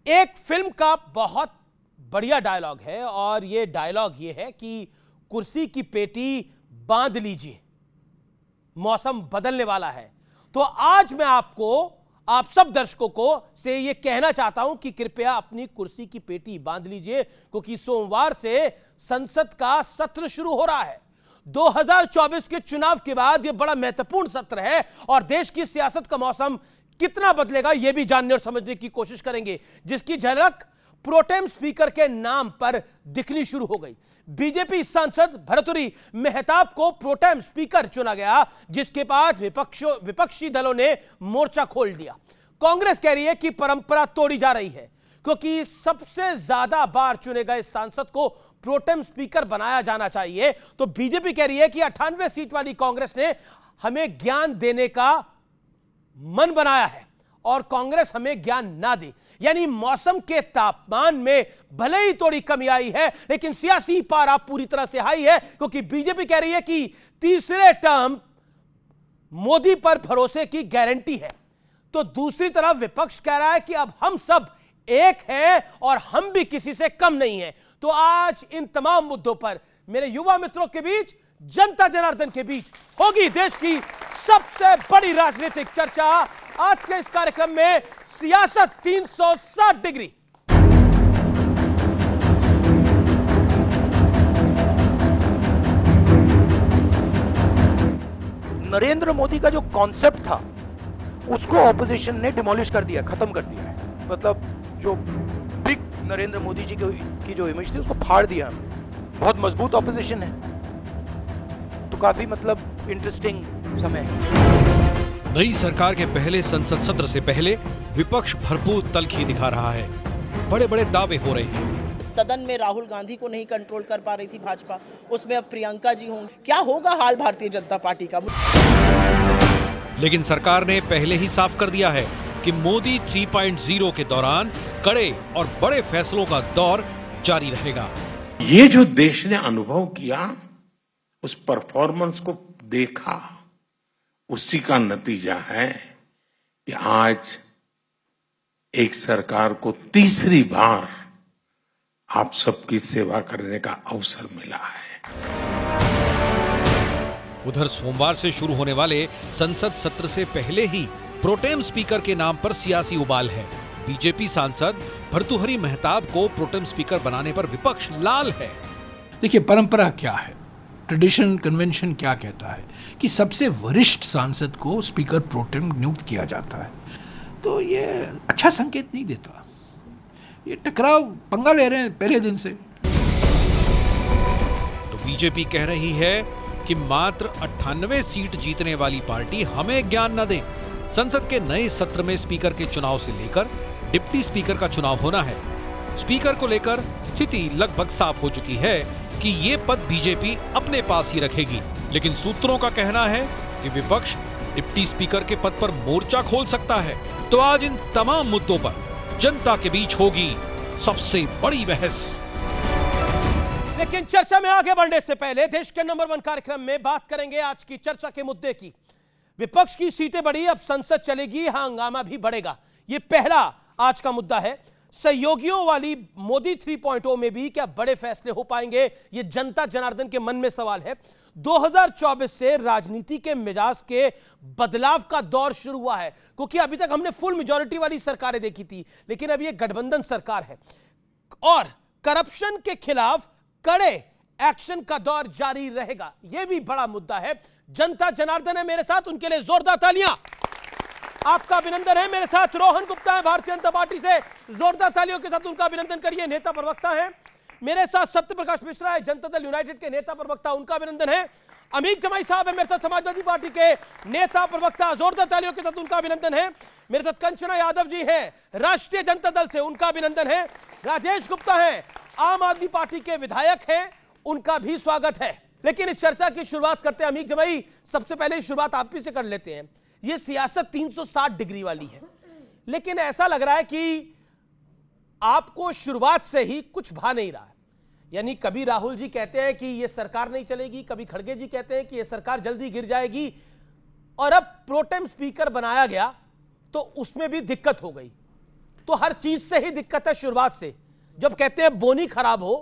एक फिल्म का बहुत बढ़िया डायलॉग है और ये डायलॉग ये है कि कुर्सी की पेटी बांध लीजिए, मौसम बदलने वाला है। तो आज मैं आपको, आप सब दर्शकों को से ये कहना चाहता हूं कि कृपया अपनी कुर्सी की पेटी बांध लीजिए, क्योंकि सोमवार से संसद का सत्र शुरू हो रहा है। 2024 के चुनाव के बाद यह बड़ा महत्वपूर्ण सत्र है और देश की सियासत का मौसम कितना बदलेगा यह भी जानने और समझने की कोशिश करेंगे, जिसकी झलक प्रोटेम स्पीकर के नाम पर दिखनी शुरू हो गई। बीजेपी सांसद भर्तृहरि मेहताब को प्रोटेम स्पीकर चुना गया, जिसके बाद विपक्षी दलों ने मोर्चा खोल दिया। कांग्रेस कह रही है कि परंपरा तोड़ी जा रही है, क्योंकि सबसे ज्यादा बार चुने गए सांसद को प्रोटेम स्पीकर बनाया जाना चाहिए। तो बीजेपी कह रही है कि 98 सीट वाली कांग्रेस ने हमें ज्ञान देने का मन बनाया है और कांग्रेस हमें ज्ञान ना दे। यानी मौसम के तापमान में भले ही थोड़ी कमी आई है, लेकिन सियासी पारा पूरी तरह से हाई है, क्योंकि बीजेपी कह रही है कि तीसरे टर्म मोदी पर भरोसे की गारंटी है। तो दूसरी तरफ विपक्ष कह रहा है कि अब हम सब एक हैं और हम भी किसी से कम नहीं हैं। तो आज इन तमाम मुद्दों पर मेरे युवा मित्रों के बीच, जनता जनार्दन के बीच होगी देश की सबसे बड़ी राजनीतिक चर्चा। आज के इस कार्यक्रम में सियासत 360 डिग्री। नरेंद्र मोदी का जो कॉन्सेप्ट था उसको ऑपोजिशन ने डिमोलिश कर दिया, खत्म कर दिया है। मतलब जो बिग नरेंद्र मोदी जी की जो इमेज थी उसको फाड़ दिया। बहुत मजबूत ऑपोजिशन है, तो काफी मतलब इंटरेस्टिंग समय है। नई सरकार के पहले संसद सत्र से पहले विपक्ष भरपूर तल्खी दिखा रहा है। बड़े बड़े दावे हो रहे हैं। सदन में राहुल गांधी को नहीं कंट्रोल कर पा रही थी भाजपा, उसमें अब प्रियंका जी होंगी। क्या होगा हाल भारतीय जनता पार्टी का? लेकिन सरकार ने पहले ही साफ कर दिया है कि मोदी 3.0 के दौरान कड़े और बड़े फैसलों का दौर जारी रहेगा। ये जो देश ने अनुभव किया, उस परफॉर्मेंस को देखा, उसी का नतीजा है कि आज एक सरकार को तीसरी बार आप सबकी सेवा करने का अवसर मिला है। उधर सोमवार से शुरू होने वाले संसद सत्र से पहले ही प्रोटेम स्पीकर के नाम पर सियासी उबाल है। बीजेपी सांसद भर्तृहरि मेहताब को प्रोटेम स्पीकर बनाने पर विपक्ष लाल है। देखिए, परंपरा क्या है, ट्रेडिशन कन्वेंशन क्या कहता है कि सबसे वरिष्ठ सांसद को स्पीकर प्रोटेम नियुक्त किया जाता है। तो ये अच्छा संकेत नहीं देता। ये टकराव पंगा ले रहे हैं पहले दिन से। तो बीजेपी कह रही है कि मात्र 98 सीट जीतने वाली पार्टी हमें ज्ञान न दे। संसद के नए सत्र में स्पीकर के चुनाव से लेकर डिप्टी स्पीकर का चुनाव होना है। स्पीकर को लेकर स्थिति लगभग साफ हो चुकी है कि ये पद बीजेपी अपने पास ही रखेगी, लेकिन सूत्रों का कहना है कि विपक्ष डिप्टी स्पीकर के पद पर मोर्चा खोल सकता है। तो आज इन तमाम मुद्दों पर जनता के बीच होगी सबसे बड़ी बहस। लेकिन चर्चा में आगे बढ़ने से पहले देश के नंबर 1 कार्यक्रम में बात करेंगे आज की चर्चा के मुद्दे की। विपक्ष की सीटें बढ़ी, अब संसद चलेगी, हंगामा भी बढ़ेगा। यह पहला आज का मुद्दा है। सहयोगियों वाली मोदी 3.0 में भी क्या बड़े फैसले हो पाएंगे, यह जनता जनार्दन के मन में सवाल है। 2024 से राजनीति के मिजाज के बदलाव का दौर शुरू हुआ है, क्योंकि अभी तक हमने फुल मेजॉरिटी वाली सरकारें देखी थी, लेकिन अब यह गठबंधन सरकार है और करप्शन के खिलाफ कड़े एक्शन का दौर जारी रहेगा। यह भी बड़ा मुद्दा है। जनता जनार्दन है मेरे साथ, उनके लिए जोरदार तालियां। आपका अभिनंदन है। मेरे साथ रोहन गुप्ता है भारतीय जनता पार्टी से, जोरदार तालियों के साथ उनका अभिनंदन करिए, नेता प्रवक्ता है। मेरे साथ सत्य प्रकाश मिश्रा है, जनता दल यूनाइटेड के नेता प्रवक्ता, उनका अभिनंदन है। अमित जमाई साहब है मेरे साथ, समाजवादी पार्टी के नेता प्रवक्ता, जोरदार तालियों के साथ उनका अभिनंदन है। मेरे साथ कंचना यादव जी हैं राष्ट्रीय जनता दल से, उनका अभिनंदन है। राजेश गुप्ता है आम आदमी पार्टी के विधायक हैं, उनका भी स्वागत है। लेकिन इस चर्चा की शुरुआत करते हैं अमित जमाई, सबसे पहले शुरुआत आप ही से कर लेते हैं। यह सियासत 360 डिग्री वाली है, लेकिन ऐसा लग रहा है कि आपको शुरुआत से ही कुछ भा नहीं रहा है। यानी कभी राहुल जी कहते हैं कि यह सरकार नहीं चलेगी, कभी खड़गे जी कहते हैं कि यह सरकार जल्दी गिर जाएगी, और अब प्रोटेम स्पीकर बनाया गया तो उसमें भी दिक्कत हो गई। तो हर चीज से ही दिक्कत है शुरुआत से। जब कहते हैं बोनी खराब हो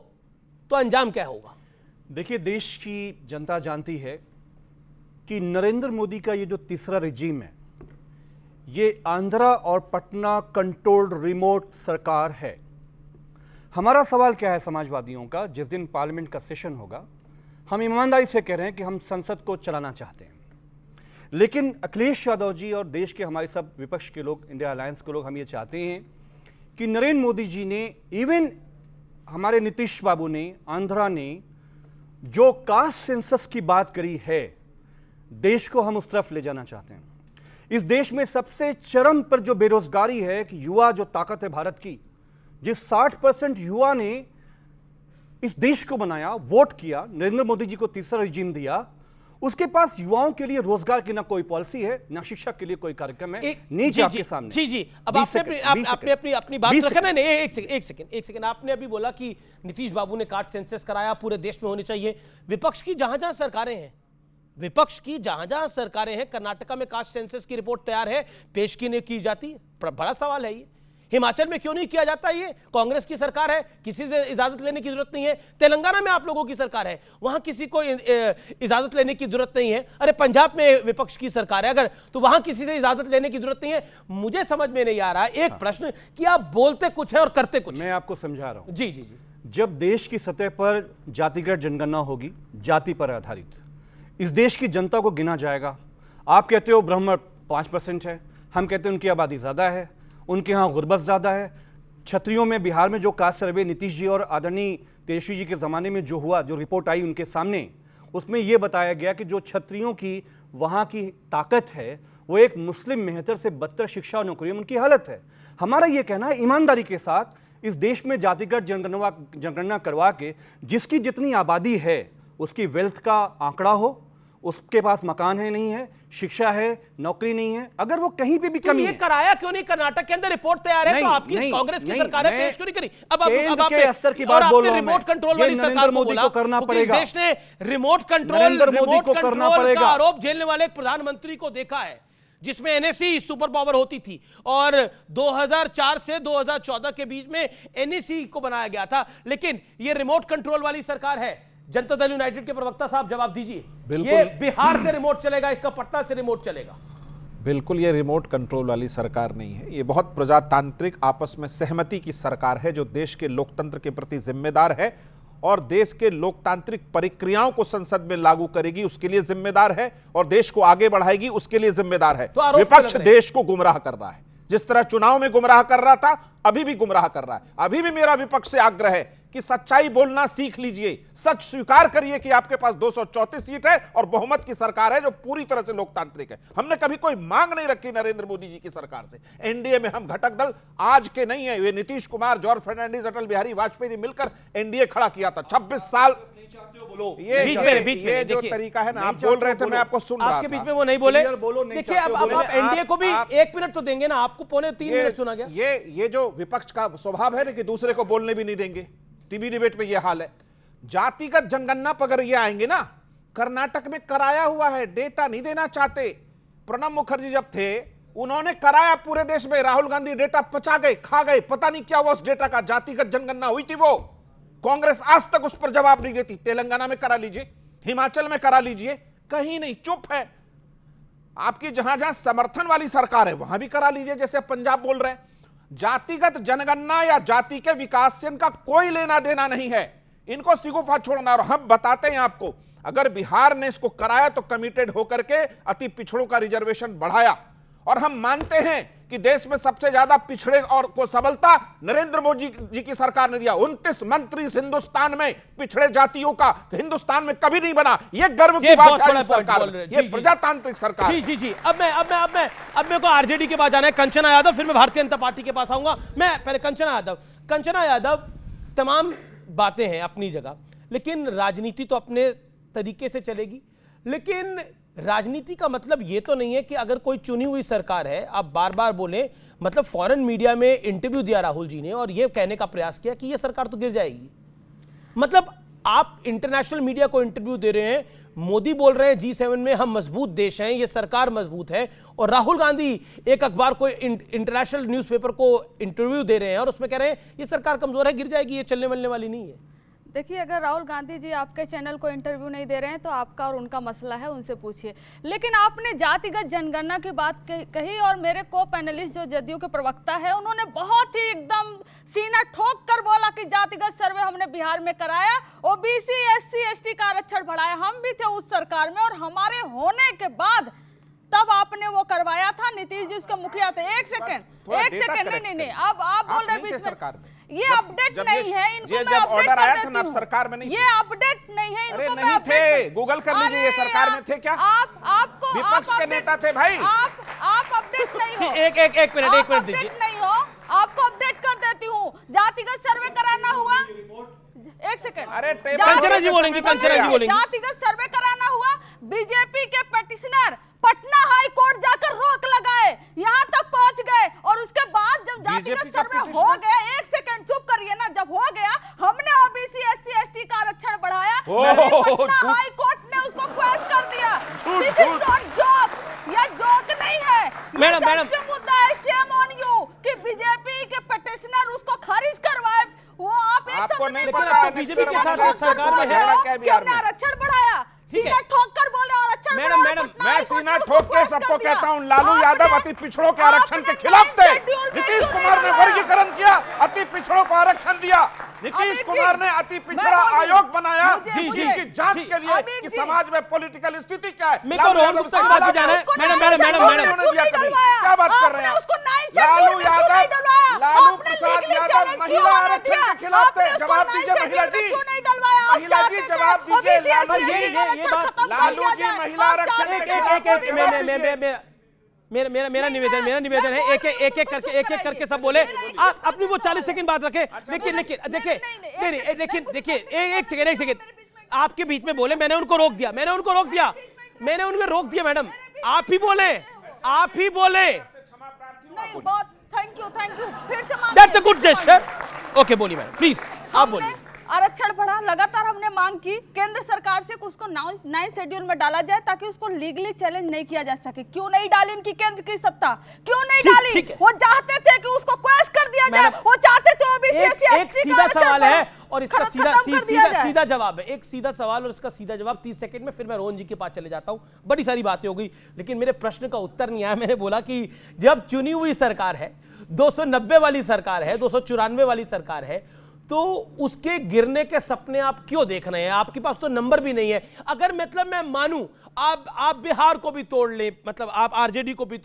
तो अंजाम क्या होगा? देखिए, देश की जनता जानती है कि नरेंद्र मोदी का ये जो तीसरा रिजीम है, ये आंध्रा और पटना कंट्रोल्ड रिमोट सरकार है। हमारा सवाल क्या है समाजवादियों का, जिस दिन पार्लियामेंट का सेशन होगा, हम ईमानदारी से कह रहे हैं कि हम संसद को चलाना चाहते हैं, लेकिन अखिलेश यादव जी और देश के हमारे सब विपक्ष के लोग, इंडिया अलायंस के लोग, हम ये चाहते हैं कि नरेंद्र मोदी जी ने, इवन हमारे नीतीश बाबू ने, आंध्रा ने जो कास्ट सेंसस की बात करी है, देश को हम उस तरफ ले जाना चाहते हैं। इस देश में सबसे चरम पर जो बेरोजगारी है कि युवा जो ताकत है भारत की, जिस 60% युवा ने इस देश को बनाया, वोट किया, नरेंद्र मोदी जी को तीसरा रिजीम दिया, उसके पास युवाओं के लिए रोजगार की ना कोई पॉलिसी है, ना शिक्षा के लिए कोई कार्यक्रम है। नीचे आपके सामने जी अब आपने अपनी बात रखना। नहीं, एक सेकंड। आपने अभी बोला कि नीतीश बाबू ने कास्ट सेंसस कराया, पूरे देश में होनी चाहिए। विपक्ष की जहां जहां सरकारें हैं, कर्नाटका में कास्ट सेंसस की रिपोर्ट तैयार है, पेश की नहीं की जाती। बड़ा सवाल है ये। हिमाचल में क्यों नहीं किया जाता? ये कांग्रेस की सरकार है, किसी से इजाजत लेने की जरूरत नहीं है। तेलंगाना में आप लोगों की सरकार है, वहां किसी को इजाजत लेने की जरूरत नहीं है। अरे पंजाब में विपक्ष की सरकार है अगर, तो वहां किसी से इजाजत लेने की जरूरत नहीं है। मुझे समझ में नहीं आ रहा है एक प्रश्न कि आप बोलते कुछ है और करते कुछ। मैं आपको समझा रहा हूं। जी। जब देश की सतह पर जातिगत जनगणना होगी, जाति पर आधारित, इस देश की जनता को गिना जाएगा। आप कहते हो ब्राह्मण 5% है, हम कहते हैं उनकी आबादी ज्यादा है, उनके यहाँ गुर्बत ज़्यादा है। क्षत्रियों में बिहार में जो कास्ट सर्वे नीतीश जी और आदरणीय तेजस्वी जी के ज़माने में जो हुआ, जो रिपोर्ट आई उनके सामने, उसमें यह बताया गया कि जो क्षत्रियों की वहाँ की ताकत है, वो एक मुस्लिम मेहतर से बदतर शिक्षा और नौकरियों में उनकी हालत है। हमारा ये कहना है ईमानदारी के साथ इस देश में जातिगत जनगणना करवा के जिसकी जितनी आबादी है उसकी वेल्थ का आंकड़ा हो, उसके पास मकान है नहीं है, शिक्षा है, नौकरी नहीं है, अगर वो कहीं पे भी कमी है। कराया क्यों नहीं? कर्नाटक के अंदर रिपोर्ट तैयार है, तो आपकी कांग्रेस की सरकार है, पेश क्यों नहीं करी? अब आपने स्तर की बात बोल रहा हूं, रिमोट कंट्रोल वाली सरकार मोदी को करना पड़ेगा। देश ने रिमोट कंट्रोल का आरोप झेलने वाले एक प्रधानमंत्री को देखा है, जिसमें एनएससी सुपर पावर होती थी और 2004 से 2014 के बीच में एनएससी को बनाया गया था। लेकिन ये रिमोट कंट्रोल वाली सरकार है। जनता दल यूनाइटेड के प्रवक्ता साहब जवाब दीजिए। ये बिहार से रिमोट चलेगा, इसका पटना से रिमोट चलेगा? बिल्कुल, ये रिमोट कंट्रोल वाली सरकार नहीं है। ये बहुत प्रजातांत्रिक आपस में सहमति की सरकार है, जो देश के लोकतंत्र के प्रति जिम्मेदार है और देश के लोकतांत्रिक प्रक्रियाओं को संसद में लागू करेगी, उसके लिए जिम्मेदार है, और देश को आगे बढ़ाएगी, उसके लिए जिम्मेदार है। तो विपक्ष देश को गुमराह कर रहा है, जिस तरह चुनाव में गुमराह कर रहा था, अभी भी गुमराह कर रहा है। अभी भी मेरा विपक्ष से आग्रह है कि सच्चाई बोलना सीख लीजिए, सच स्वीकार करिए कि आपके पास 234 सीट है और बहुमत की सरकार है जो पूरी तरह से लोकतांत्रिक है। हमने कभी कोई मांग नहीं रखी नरेंद्र मोदी जी की सरकार से। एनडीए में हम घटक दल आज के नहीं है, ये नीतीश कुमार, जॉर्ज फर्नांडिस, अटल बिहारी वाजपेयी ने मिलकर एनडीए खड़ा किया था। 26 साल ये जो तरीका है ना, आप बोल रहे थे, मैं आपको सुन रहा था। आपके बीच में वो नहीं बोले। देखिए, अब आप एनडीए को भी 1 मिनट तो देंगे ना, आपको 2.25 मिनट सुना गया। ये जो विपक्ष का स्वभाव है ना कि दूसरे को बोलने भी नहीं देंगे, टीवी डिबेट में ये हाल है। जातिगत जनगणना पर अगर ये आएंगे ना, कर्नाटक में कराया हुआ है, डेटा नहीं देना चाहते। प्रणब मुखर्जी जब थे, उन्होंने कराया पूरे देश में, राहुल गांधी डेटा पचा गए, खा गए, पता नहीं क्या हुआ उस डेटा का। जातिगत जनगणना हुई थी वो, कांग्रेस आज तक उस पर जवाब नहीं देती। तेलंगाना में करा लीजिए, हिमाचल में करा लीजिए, कहीं नहीं, चुप है। आपकी जहां जहां समर्थन वाली सरकार है वहां भी करा लीजिए, जैसे पंजाब बोल रहे हैं। जातिगत जनगणना या जाति के विकास से इनका कोई लेना देना नहीं है, इनको सिगुफा छोड़ना। और हम बताते हैं आपको, अगर बिहार ने इसको कराया तो कमिटेड होकर के अति पिछड़ों का रिजर्वेशन बढ़ाया। और हम मानते हैं कि देश में सबसे ज्यादा पिछड़े और को सबलता नरेंद्र मोदी जी की सरकार ने दिया। 29 मंत्री हिंदुस्तान में पिछड़े जातियों का हिंदुस्तान में कभी नहीं बना। ये गर्व की बात है सरकार, ये प्रजातांत्रिक सरकार। जी। अब मेरे को आरजेडी के पास जाना है, कंचना यादव, फिर मैं भारतीय जनता पार्टी के पास आऊंगा। मैं पहले कंचना यादव, तमाम बातें हैं अपनी जगह, लेकिन राजनीति तो अपने तरीके से चलेगी। लेकिन राजनीति का मतलब ये तो नहीं है कि अगर कोई चुनी हुई सरकार है, आप बार बार बोले, मतलब फॉरेन मीडिया में इंटरव्यू दिया राहुल जी ने और ये कहने का प्रयास किया कि ये सरकार तो गिर जाएगी। मतलब आप इंटरनेशनल मीडिया को इंटरव्यू दे रहे हैं, मोदी बोल रहे हैं G7 में हम मजबूत देश हैं, ये सरकार मजबूत है, और राहुल गांधी एक अखबार को इंटरनेशनल न्यूज़पेपर को इंटरव्यू दे रहे हैं और उसमें कह रहे हैं ये सरकार कमजोर है, गिर जाएगी, ये चलने मिलने वाली नहीं है। देखिए, अगर राहुल गांधी जी आपके चैनल को इंटरव्यू नहीं दे रहे हैं तो आपका और उनका मसला है, उनसे पूछिए। लेकिन आपने जातिगत जनगणना की बात कही और मेरे को पैनलिस्ट जो जदयू के प्रवक्ता है उन्होंने बहुत ही एकदम सीना ठोक कर बोला कि जातिगत सर्वे हमने बिहार में कराया, ओबीसी SC ST का आरक्षण बढ़ाया, हम भी थे उस सरकार में और हमारे होने के बाद तब आपने वो करवाया था। नीतीश जी उसके मुखिया थे। एक सेकंड नहीं, अब आप बोल रहे बीच में ये अपडेट नहीं है, इनको मैं जब ऑर्डर आया था ना, आप हूं। सरकार में नहीं ये अपडेट नहीं है, अरे इनको मैं नहीं थे, अपडेट गूगल कर लीजिए, ये सरकार में थे क्या? आपको विपक्ष के नेता थे भाई। आप अपडेट नहीं हो। एक मिनट दीजिए। अपडेट नहीं हो, आपको अपडेट कर देती हूँ। जातिगत सर्वे कराना हुआ, एक सेकंड, अरे कंचना जी बोलेंगी, कंचना जी बोलेंगी। जातिगत सर्वे कराना हुआ, बीजेपी के पेटिशनर पटना हाई कोर्ट जाकर रोक लगाए, यहाँ तक पहुंच गए और उसके बाद जब जातिगत सर्वे हो गया, एक सेकंड चुप करिए ना, जब हो गया हमने ओबीसी SC ST का आरक्षण बढ़ाया, पटना हाई कोर्ट ने उसको क्वेश्चन कर दिया। दिस इज नॉट जोक, ये जोक नहीं है, मैडम मुद्दा है। शेम ऑन यू कि बीजेपी के पेटिशनर उसको खारिज करवाए, वो आप एक आपको शब्द नहीं नहीं पता बोले। बीजेपी के साथ सरकार में है क्या बिहार में? आरक्षण बढ़ाया, सीना ठोक कर बोले आरक्षण मैडम, बढ़ाया, पटना मैं हाई कोर्ट सीना ने उसको ठोक के क्वेश्चन सबको कर दिया। कहता हूं, लालू आपने- यादव अति पिछड़ों के आरक्षण के आपने खिलाफ थे। 9 शेड्यूल में नीतीश क्यों कुमार ने नहीं वर्गीकरण किया, अति पिछड़ों को आरक्षण दिया। नीतीश अमित कुमार जी, ने अति मैं पिछड़ा बोल रही हूं। आयोग बनाया जी, जिसकी जांच जी, के लिए अमित कि जी। समाज में पॉलिटिकल स्थिति क्या है। मेरे को रोहन गुप्ता की बात पे जाना है। मैडम दिया कभी क्या बात कर रहे हैं आप? लालू यादव, लालू प्रसाद यादव महिला आरक्षण के खिलाफ थे। जवाब दीजिए महिला जी, महिला जी जवाब दीजिए। लालू जी महिला आरक्षण के खिलाफ। मेरा निवेदन है, एक एक करके सब बोले। आप अपनी वो 40 सेकंड बात रखें, लेकिन देखिए एक सेकंड आपके बीच में बोले, मैंने उनको रोक दिया मैडम, आप ही बोले नहीं, बहुत थैंक यू फिर से that's a good gesture. Okay, बोलिए मैडम, प्लीज आप बोलिए। आरक्षण बढ़ा, लगातार हमने मांग की केंद्र सरकार से उसको 9 शेड्यूल में डाला जाए ताकि उसको लीगली चैलेंज नहीं किया जा सके। क्यों नहीं डाली इनकी केंद्र की सत्ता, क्यों नहीं डाली? वो चाहते थे कि उसको क्वेश्चन कर दिया जाए, वो चाहते थे एक सीधा सवाल है और इसका सीधा जवाब है। एक सीधा सवाल और इसका सीधा जवाब 30 सेकंड में, फिर मैं रोहन जी के पास चले जाता हूं। बड़ी सारी बातें हो गई लेकिन मेरे प्रश्न का उत्तर नहीं आया। मैंने बोला कि जब चुनी हुई सरकार है, 290 वाली सरकार है, 294 वाली सरकार है, तो उसके गिरने के सपने आप क्यों देख रहे हैं? आपके पास तो नंबर भी नहीं है। अगर मतलब मैं मानूं आप बिहार को भी तोड़ लें, मतलब आप आरजेडी को भी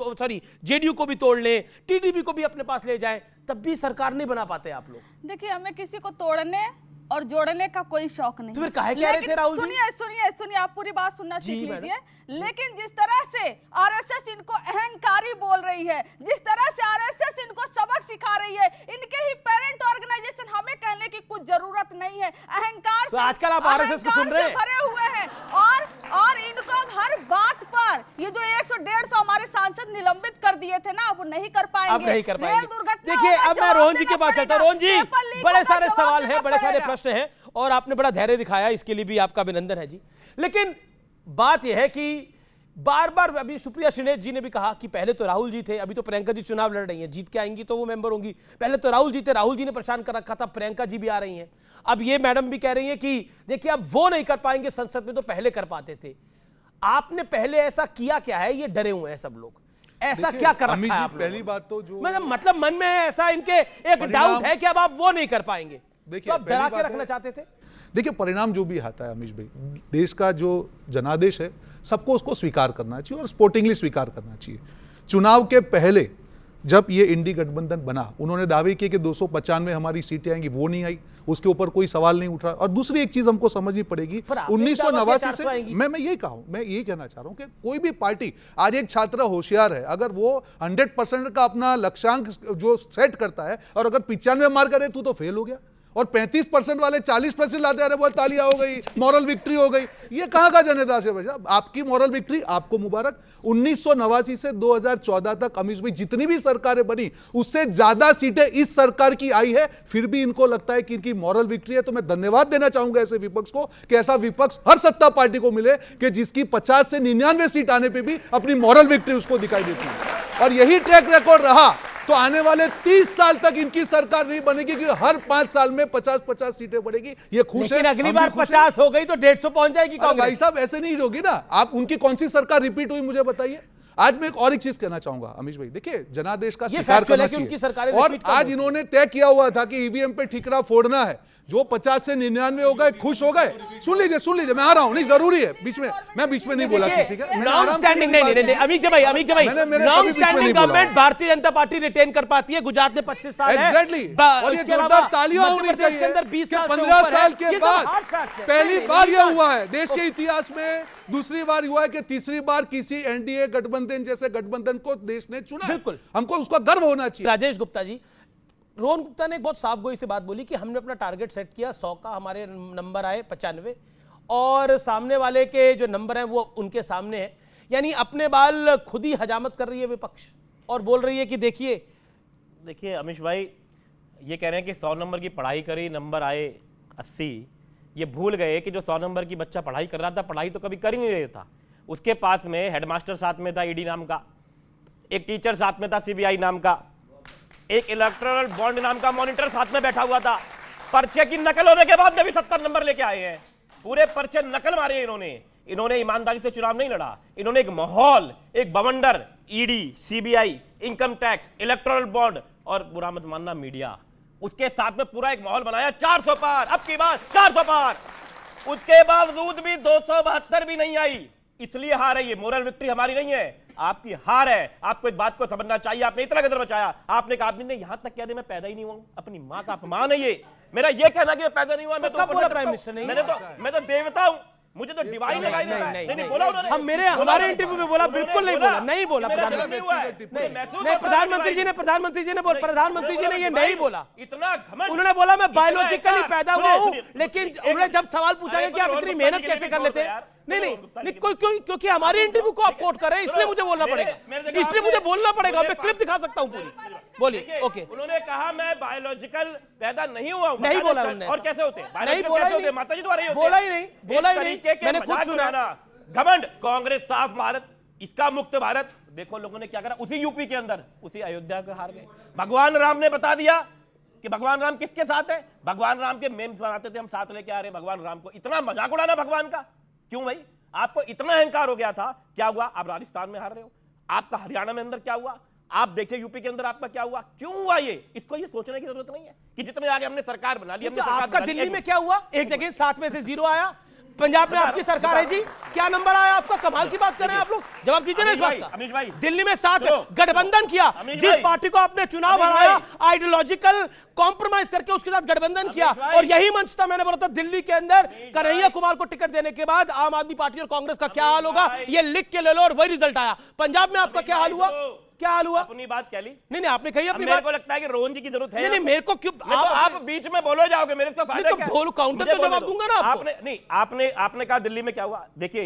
जेडीयू को भी तोड़ लें, टीडीपी को भी अपने पास ले जाएं, तब भी सरकार नहीं बना पाते आप लोग। देखिए, हमें किसी को तोड़ने और जोड़ने का कोई शौक नहीं। तो फिर काहे कह रहे थे राहुल जी? सुनिए, आप पूरी बात सुनना सीख लीजिए। लेकिन जिस तरह से आरएसएस इनको अहंकारी बोल रही है, जिस तरह से आरएसएस इनको सबक सिखा रही है, इनके ही पेरेंट ऑर्गेनाइजेशन हमें कहने की कुछ जरूरत नहीं है। अहंकार तो आजकल आप आरएसएस को सुन रहे हैं, भरे हुए हैं और इनको हर बात पर ये जो 100-150 हमारे सांसद निलंबित कर दिए थे ना, अब नहीं कर पाएंगे। देखिए, अब मैं रोहन जी के पास चलता हूं। रोहन जी, बड़े सारे सवाल हैं, बड़े सारे प्रश्न हैं और आपने बड़ा धैर्य दिखाया, इसके लिए भी आपका अभिनंदन है जी। लेकिन बात यह है कि बार बार अभी सुप्रिया श्रीनेत जी ने भी कहा कि पहले तो राहुल जी थे, अभी तो प्रियंका जी चुनाव लड़ रही हैं, जीत के आएंगी तो वो मेंबर होंगी। पहले तो राहुल जी थे, राहुल जी ने परेशान कर रखा था, प्रियंका जी भी आ रही हैं। अब ये मैडम भी कह रही हैं कि देखिए अब वो नहीं कर पाएंगे संसद में, तो पहले कर पाते थे। आपने पहले ऐसा किया क्या है? ये डरे हुए हैं सब लोग, ऐसा क्या कर रखा है आप लोगों ने? पहली बात तो जो मतलब मन में ऐसा इनके एक डाउट है कि अब आप वो नहीं कर पाएंगे, तो आप डरा के रखना चाहते थे। देखिए, परिणाम जो भी आता है अमीश भाई, देश का जो जनादेश है सबको उसको स्वीकार करना चाहिए और स्पोर्टिंगली स्वीकार करना चाहिए। चुनाव के पहले जब ये इंडी गठबंधन बना, उन्होंने दावे किए कि 295 हमारी सीटें आएंगी, वो नहीं आई, उसके ऊपर कोई सवाल नहीं उठा। और दूसरी एक चीज हमको समझनी पड़ेगी, 1989 से मैं यही कहना चाह रहा हूं कि कोई भी पार्टी, आज एक छात्र होशियार है, अगर वो 100% का अपना लक्ष्यांक जो सेट करता है और अगर 95 मार करे तो फेल हो गया। और 35% वाले 40% लाते, अरे बोल तालियां हो गई, मॉरल विक्ट्री हो गई। ये कहां का जनदास है भैया? आपकी मॉरल विक्ट्री, आपको मुबारक। 1989 से 2014 तक अमीश भाई जितनी भी सरकारें बनी उससे ज्यादा सीटें इस सरकार की आई है, फिर भी इनको लगता है कि इनकी मॉरल विक्ट्री है। तो मैं धन्यवाद देना चाहूंगा ऐसे विपक्ष को कि ऐसा विपक्ष हर सत्ता पार्टी को मिले कि जिसकी 50 से 99 सीट आने पे भी अपनी मॉरल विक्ट्री उसको दिखाई देती है। और यही ट्रैक रिकॉर्ड रहा तो आने वाले 30 साल तक इनकी सरकार नहीं बनेगी कि हर 5 साल में 50-50 सीटें बढ़ेगी। ये खुश है। लेकिन अगली बार 50 हो गई तो 150 पहुंच जाएगी कांग्रेस। भाई साहब ऐसे नहीं होगी ना। आप उनकी कौन सी सरकार रिपीट हुई मुझे बताइए। आज मैं एक चीज कहना चाहूंगा अमीश भाई, देखिए जनादेश का स्वीकार करना चाहिए। और आज इन्होंने तय किया हुआ था कि ईवीएम पे ठिकरा फोड़ना है। जो 50 से 99 हो गए, खुश हो गए। सुन लीजिए, मैं आ रहा हूं, नहीं जरूरी है। मैं बीच में नहीं बोला किसी का। नॉन स्टैंडिंग नहीं, अमीश भाई non standing government Bharatiya Janata party retain कर पाती है। गुजरात में 25 साल है। एग्जैक्टली। और ये जोरदार तालियां होनी चाहिए के अंदर 20 साल 15 साल के बाद पहली बार यह हुआ है देश के इतिहास में। दूसरी बार हुआ है कि तीसरी बार किसी एनडीए गठबंधन जैसे गठबंधन को देश ने चुना। बिल्कुल, हमको उसका गर्व होना चाहिए। राजेश गुप्ता जी, रोहन गुप्ता ने एक बहुत साफ गोई से बात बोली कि हमने अपना टारगेट सेट किया 100 का, हमारे नंबर आए 95 और सामने वाले के जो नंबर हैं वो उनके सामने है। यानी अपने बाल खुद ही हजामत कर रही है विपक्ष और बोल रही है कि देखिए अमीश भाई ये कह रहे हैं कि 100 नंबर की पढ़ाई करी, नंबर आए 80। ये भूल गए कि जो 100 नंबर की बच्चा पढ़ाई कर रहा था, पढ़ाई तो कभी कर ही नहीं रहा था। उसके पास में हेडमास्टर साथ में था ईडी नाम का, एक टीचर साथ में था सीबीआई नाम का, एक इलेक्टोरल बॉन्ड नाम का मॉनिटर साथ में बैठा हुआ था। पर्चे की नकल होने के बाद में भी 70 नंबर लेके आए हैं। पूरे पर्चे नकल मारे इन्होंने ईमानदारी से चुनाव नहीं लड़ा। इन्होंने एक माहौल, एक बवंडर, ED, CBI, income tax, electoral bond और बुरा मत मानना मीडिया, उसके साथ में पूरा एक माहौल बनाया। 400 पार, अब की बात 400 पार। उसके बावजूद भी 272 भी नहीं आई, इसलिए हार है। ये मोरल विक्ट्री हमारी नहीं है, आपकी हार है। आपको एक बात को समझना चाहिए। आपने इतना कदर बचाया, आपने कहा आपने यहां तक कह दिया मैं पैदा ही नहीं हुआ। अपनी मां का अपमान है ये। मेरा ये कहना कि मैं पैदा नहीं हुआ, मैं तो प्राइम मिनिस्टर नहीं, मैं तो देवता हूं, मुझे तो डिवाइन नहीं बोला उन्होंने। हमारे इंटरव्यू में बोला, बिल्कुल नहीं बोला प्रधानमंत्री जी ने ये नहीं बोला। इतना घमंड, उन्होंने बोला मैं बायोलॉजिकली पैदा हुआ हूं, लेकिन उन्हें जब सवाल पूछा गया कि आप इतनी मेहनत कैसे कर लेते हैं, नहीं क्योंकि हमारे इंटरव्यू को आप कोट कर रहे हैं इसलिए मुझे बोलना पड़ेगा। मैं क्लिप दिखा सकता हूं पूरी। बोलिए। ओके, उन्होंने कहा मैं बायोलॉजिकल पैदा नहीं हुआ हूं। नहीं बोला उन्होंने। और कैसे होते? नहीं बोला ही नहीं, माताजी द्वारा ही होते। बोला ही नहीं, मैंने खुद सुना। घमंड, कांग्रेस साफ भारत, इसका मुक्त भारत। देखो लोगों ने क्या करा उसी यूपी के अंदर, उसी अयोध्या के हार गए। भगवान राम ने बता दिया कि भगवान राम किसके साथ है। भगवान राम के मेम्स बनाते थे हम, साथ लेके आ रहे भगवान राम को। इतना मजाक उड़ाना भगवान का क्यों भाई? आपको इतना अहंकार हो गया था, क्या हुआ? आप राजस्थान में हार रहे हो। आपका हरियाणा में अंदर क्या हुआ? आप देखिए यूपी के अंदर आपका क्या हुआ, क्यों हुआ? ये इसको ये सोचने की जरूरत नहीं है कि जितने आगे हमने सरकार बना ली। आपका दिल्ली में क्या हुआ? एक जगह 7 में से 0 आया। पंजाब में आपकी सरकार है जी, क्या नंबर आया आपका? कमाल की बात कर रहे हैं आप लोग, जवाब दीजिए ना इस बात का। अमीश भाई, दिल्ली में 7 गठबंधन किया, जिस पार्टी को आपने चुनाव हराया आइडियोलॉजिकल कॉम्प्रोमाइज करके उसके साथ गठबंधन किया। और यही मंच था, मैंने बोला था दिल्ली के अंदर कन्हैया कुमार को टिकट देने के बाद आम आदमी पार्टी और कांग्रेस का क्या हाल होगा, ये लिख के ले लो। और वही रिजल्ट आया। पंजाब में आपका क्या हाल हुआ? अपनी बात कह ली। नहीं आपने कही अपनी बात। मेरे को लगता है कि रोहन जी की जरूरत है। नहीं मेरे को क्यों? आप बीच में बोलो जाओगे, मेरे को फायदा क्या? बोलो, काउंटर तो जवाब दूंगा ना आपको। आपने कहा दिल्ली में क्या हुआ। देखिए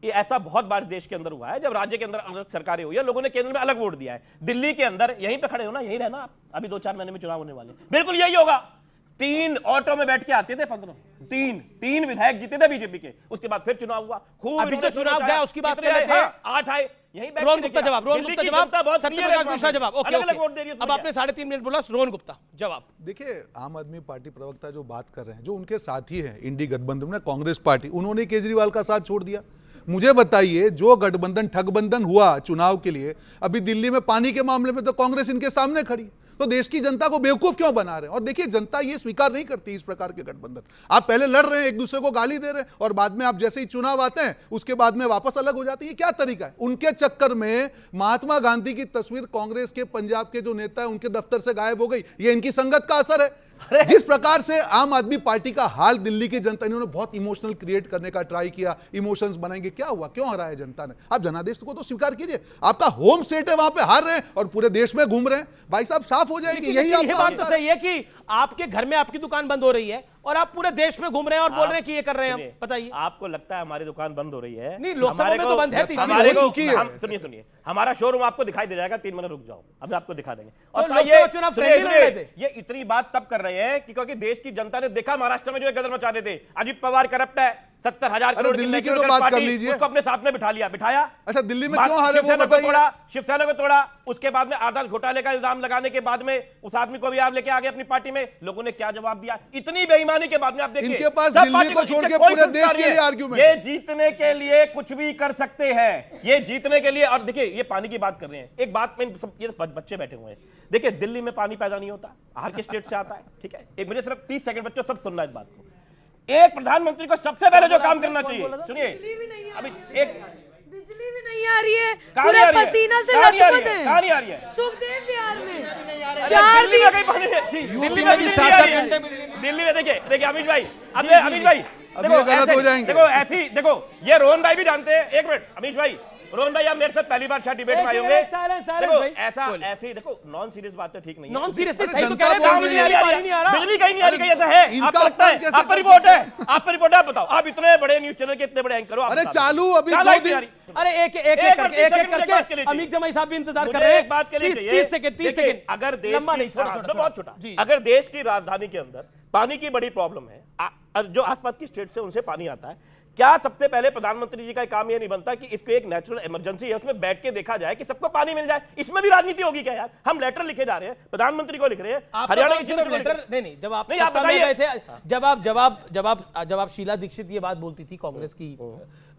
ये ऐसा बहुत बार देश के अंदर हुआ है, जब राज्य के अंदर अलग सरकारें हुई है, लोगों ने केंद्र में अलग वोट दिया है। दिल्ली के अंदर यहीं पे खड़े हो ना, यहीं रहना आप। अभी 2-4 महीने में चुनाव होने वाले, बिल्कुल यही होगा। 3 ऑटो में बैठ के आते थे 15, 3 विधायक जीते थे बीजेपी के। उसके बाद फिर चुनाव हुआ, खूब अभी तो चुनाव गया, उसकी बात कर रहे थे। 8 आए, यही रोहन गुप्ता जवाब, सत्यप्रकाश मिश्रा जवाब। ओके, अब आपने 3.5 मिनट बोला। रोहन गुप्ता जवाब। देखिए आम आदमी पार्टी प्रवक्ता जो बात कर रहे हैं, जो उनके साथी हैं इंडी गठबंधन में कांग्रेस पार्टी, उन्होंने केजरीवाल का साथ छोड़ दिया। मुझे बताइए, जो गठबंधन ठगबंधन हुआ चुनाव के लिए, अभी दिल्ली में पानी के मामले में तो कांग्रेस इनके सामने खड़ी। तो देश की जनता को बेवकूफ क्यों बना रहे हैं? और देखिए जनता ये स्वीकार नहीं करती इस प्रकार के गठबंधन। आप पहले लड़ रहे हैं, एक दूसरे को गाली दे रहे हैं, और बाद में आप जैसे ही चुनाव आते हैं उसके बाद में वापस अलग हो जाती है। क्या तरीका है? उनके चक्कर में महात्मा गांधी की तस्वीर कांग्रेस के पंजाब के जो नेता है उनके दफ्तर से गायब हो गई। ये इनकी संगत का असर है। जिस प्रकार से आम आदमी पार्टी का हाल दिल्ली की जनता ने, उन्होंने बहुत इमोशनल क्रिएट करने का ट्राई किया, इमोशंस बनाएंगे, क्या हुआ, क्यों हराया जनता ने? आप जनादेश को तो स्वीकार कीजिए, आपका होम स्टेट है, वहां पे हार रहे हैं और पूरे देश में घूम रहे हैं, भाई साहब साफ हो जाएगी। यही ये बात तो सही है कि आपके घर में आपकी दुकान बंद हो रही है और आप पूरे देश में घूम रहे हैं और बोल रहे हैं कि ये कर रहे हैं हम। बताइए, आपको लगता है हमारी दुकान बंद हो रही है? नहीं, लोकसभा में तो बंद है, सुनिए, हमारा शोरूम आपको दिखाई दे जाएगा, 3 मिनट रुक जाओ, अभी आपको दिखा देंगे। और लोकसभा चुनाव फ्रेंडली लड़ रहे थे। ये इतनी बात तब कर रहे हैं कि क्योंकि देश की जनता ने देखा महाराष्ट्र में जो गदर मचा रहे थे, अजित पवार करप्ट है, 70,000 करोड़ दिल्ली की तो बात कर लीजिए, उसको अपने साथ में बिठाया। अच्छा, दिल्ली में क्यों हारे वो बताइए। शिवसेना को तोड़ा, उसके बाद में आधार घोटाले का इल्जाम लगाने के बाद में उस आदमी को भी आप लेके आ गए अपनी पार्टी में, लोगों ने क्या जवाब दिया? इतनी बेईमानी के बाद में आप देखिए, इनके पास दिल्ली को छोड़ के पूरे देश के लिए आर्गुमेंट। ये जीतने के लिए कुछ भी कर सकते हैं, ये जीतने के लिए। और देखिए, ये पानी की बात कर रहे हैं, एक बात में ये बच्चे बैठे हुए हैं, देखिए दिल्ली में पानी पैदा नहीं होता, हर के स्टेट से आता है, ठीक है? एक मुझे सिर्फ 30 सेकंड बच्चों सब सुनना इस बात को। एक प्रधानमंत्री को सबसे पहले जो काम करना चाहिए, सुनिए, अभी एक बिजली भी नहीं आ रही है, पूरे पसीना से लथपथ है। कहां नहीं आ रही है? सुखदेव विहार में 4 दिन दिल्ली में भी 7 दिल्ली में देखिए अमीश भाई, देखो गलत हो जाएंगे, देखो ऐसी, देखो ये रोहन भाई भी जानते हैं। एक मिनट अमीश भाई, रोहन भाई आप मेरे साथ पहली बार शायद डिबेट में आए होंगे। देखो ऐसे देखो नॉन सीरियस बातें ठीक नहीं है। नॉन सीरियस सही तो कह रहे हैं, बिजली कहीं नहीं आ रही, ऐसा है? आपको लगता है? आप पर रिपोर्ट है, आप बताओ, आप इतने बड़े न्यूज चैनल के इतने बड़े एंकर हो, अरे चालू अभी 2 दिन, अरे एक करके अमित जमाई साहब भी इंतजार कर रहे हैं। 30 सेकंड। अगर देश लंबा नहीं, छोटा बहुत छोटा, अगर देश की राजधानी के अंदर पानी की बड़ी प्रॉब्लम है, जो आसपास की स्टेट से उनसे पानी आता है, क्या सबसे पहले प्रधानमंत्री जी का काम यह नहीं बनता कि इसको एक नेचुरल इमरजेंसी है, उसमें बैठ के देखा जाए कि सबको पानी मिल जाए? इसमें भी राजनीति होगी क्या यार? हम लेटर लिखे जा रहे हैं, प्रधानमंत्री को लिख रहे हैं, हरियाणा के लेटर नहीं, जब आप सत्ता में गए थे, जब आप शीला दीक्षित ये बात बोलती थी, कांग्रेस की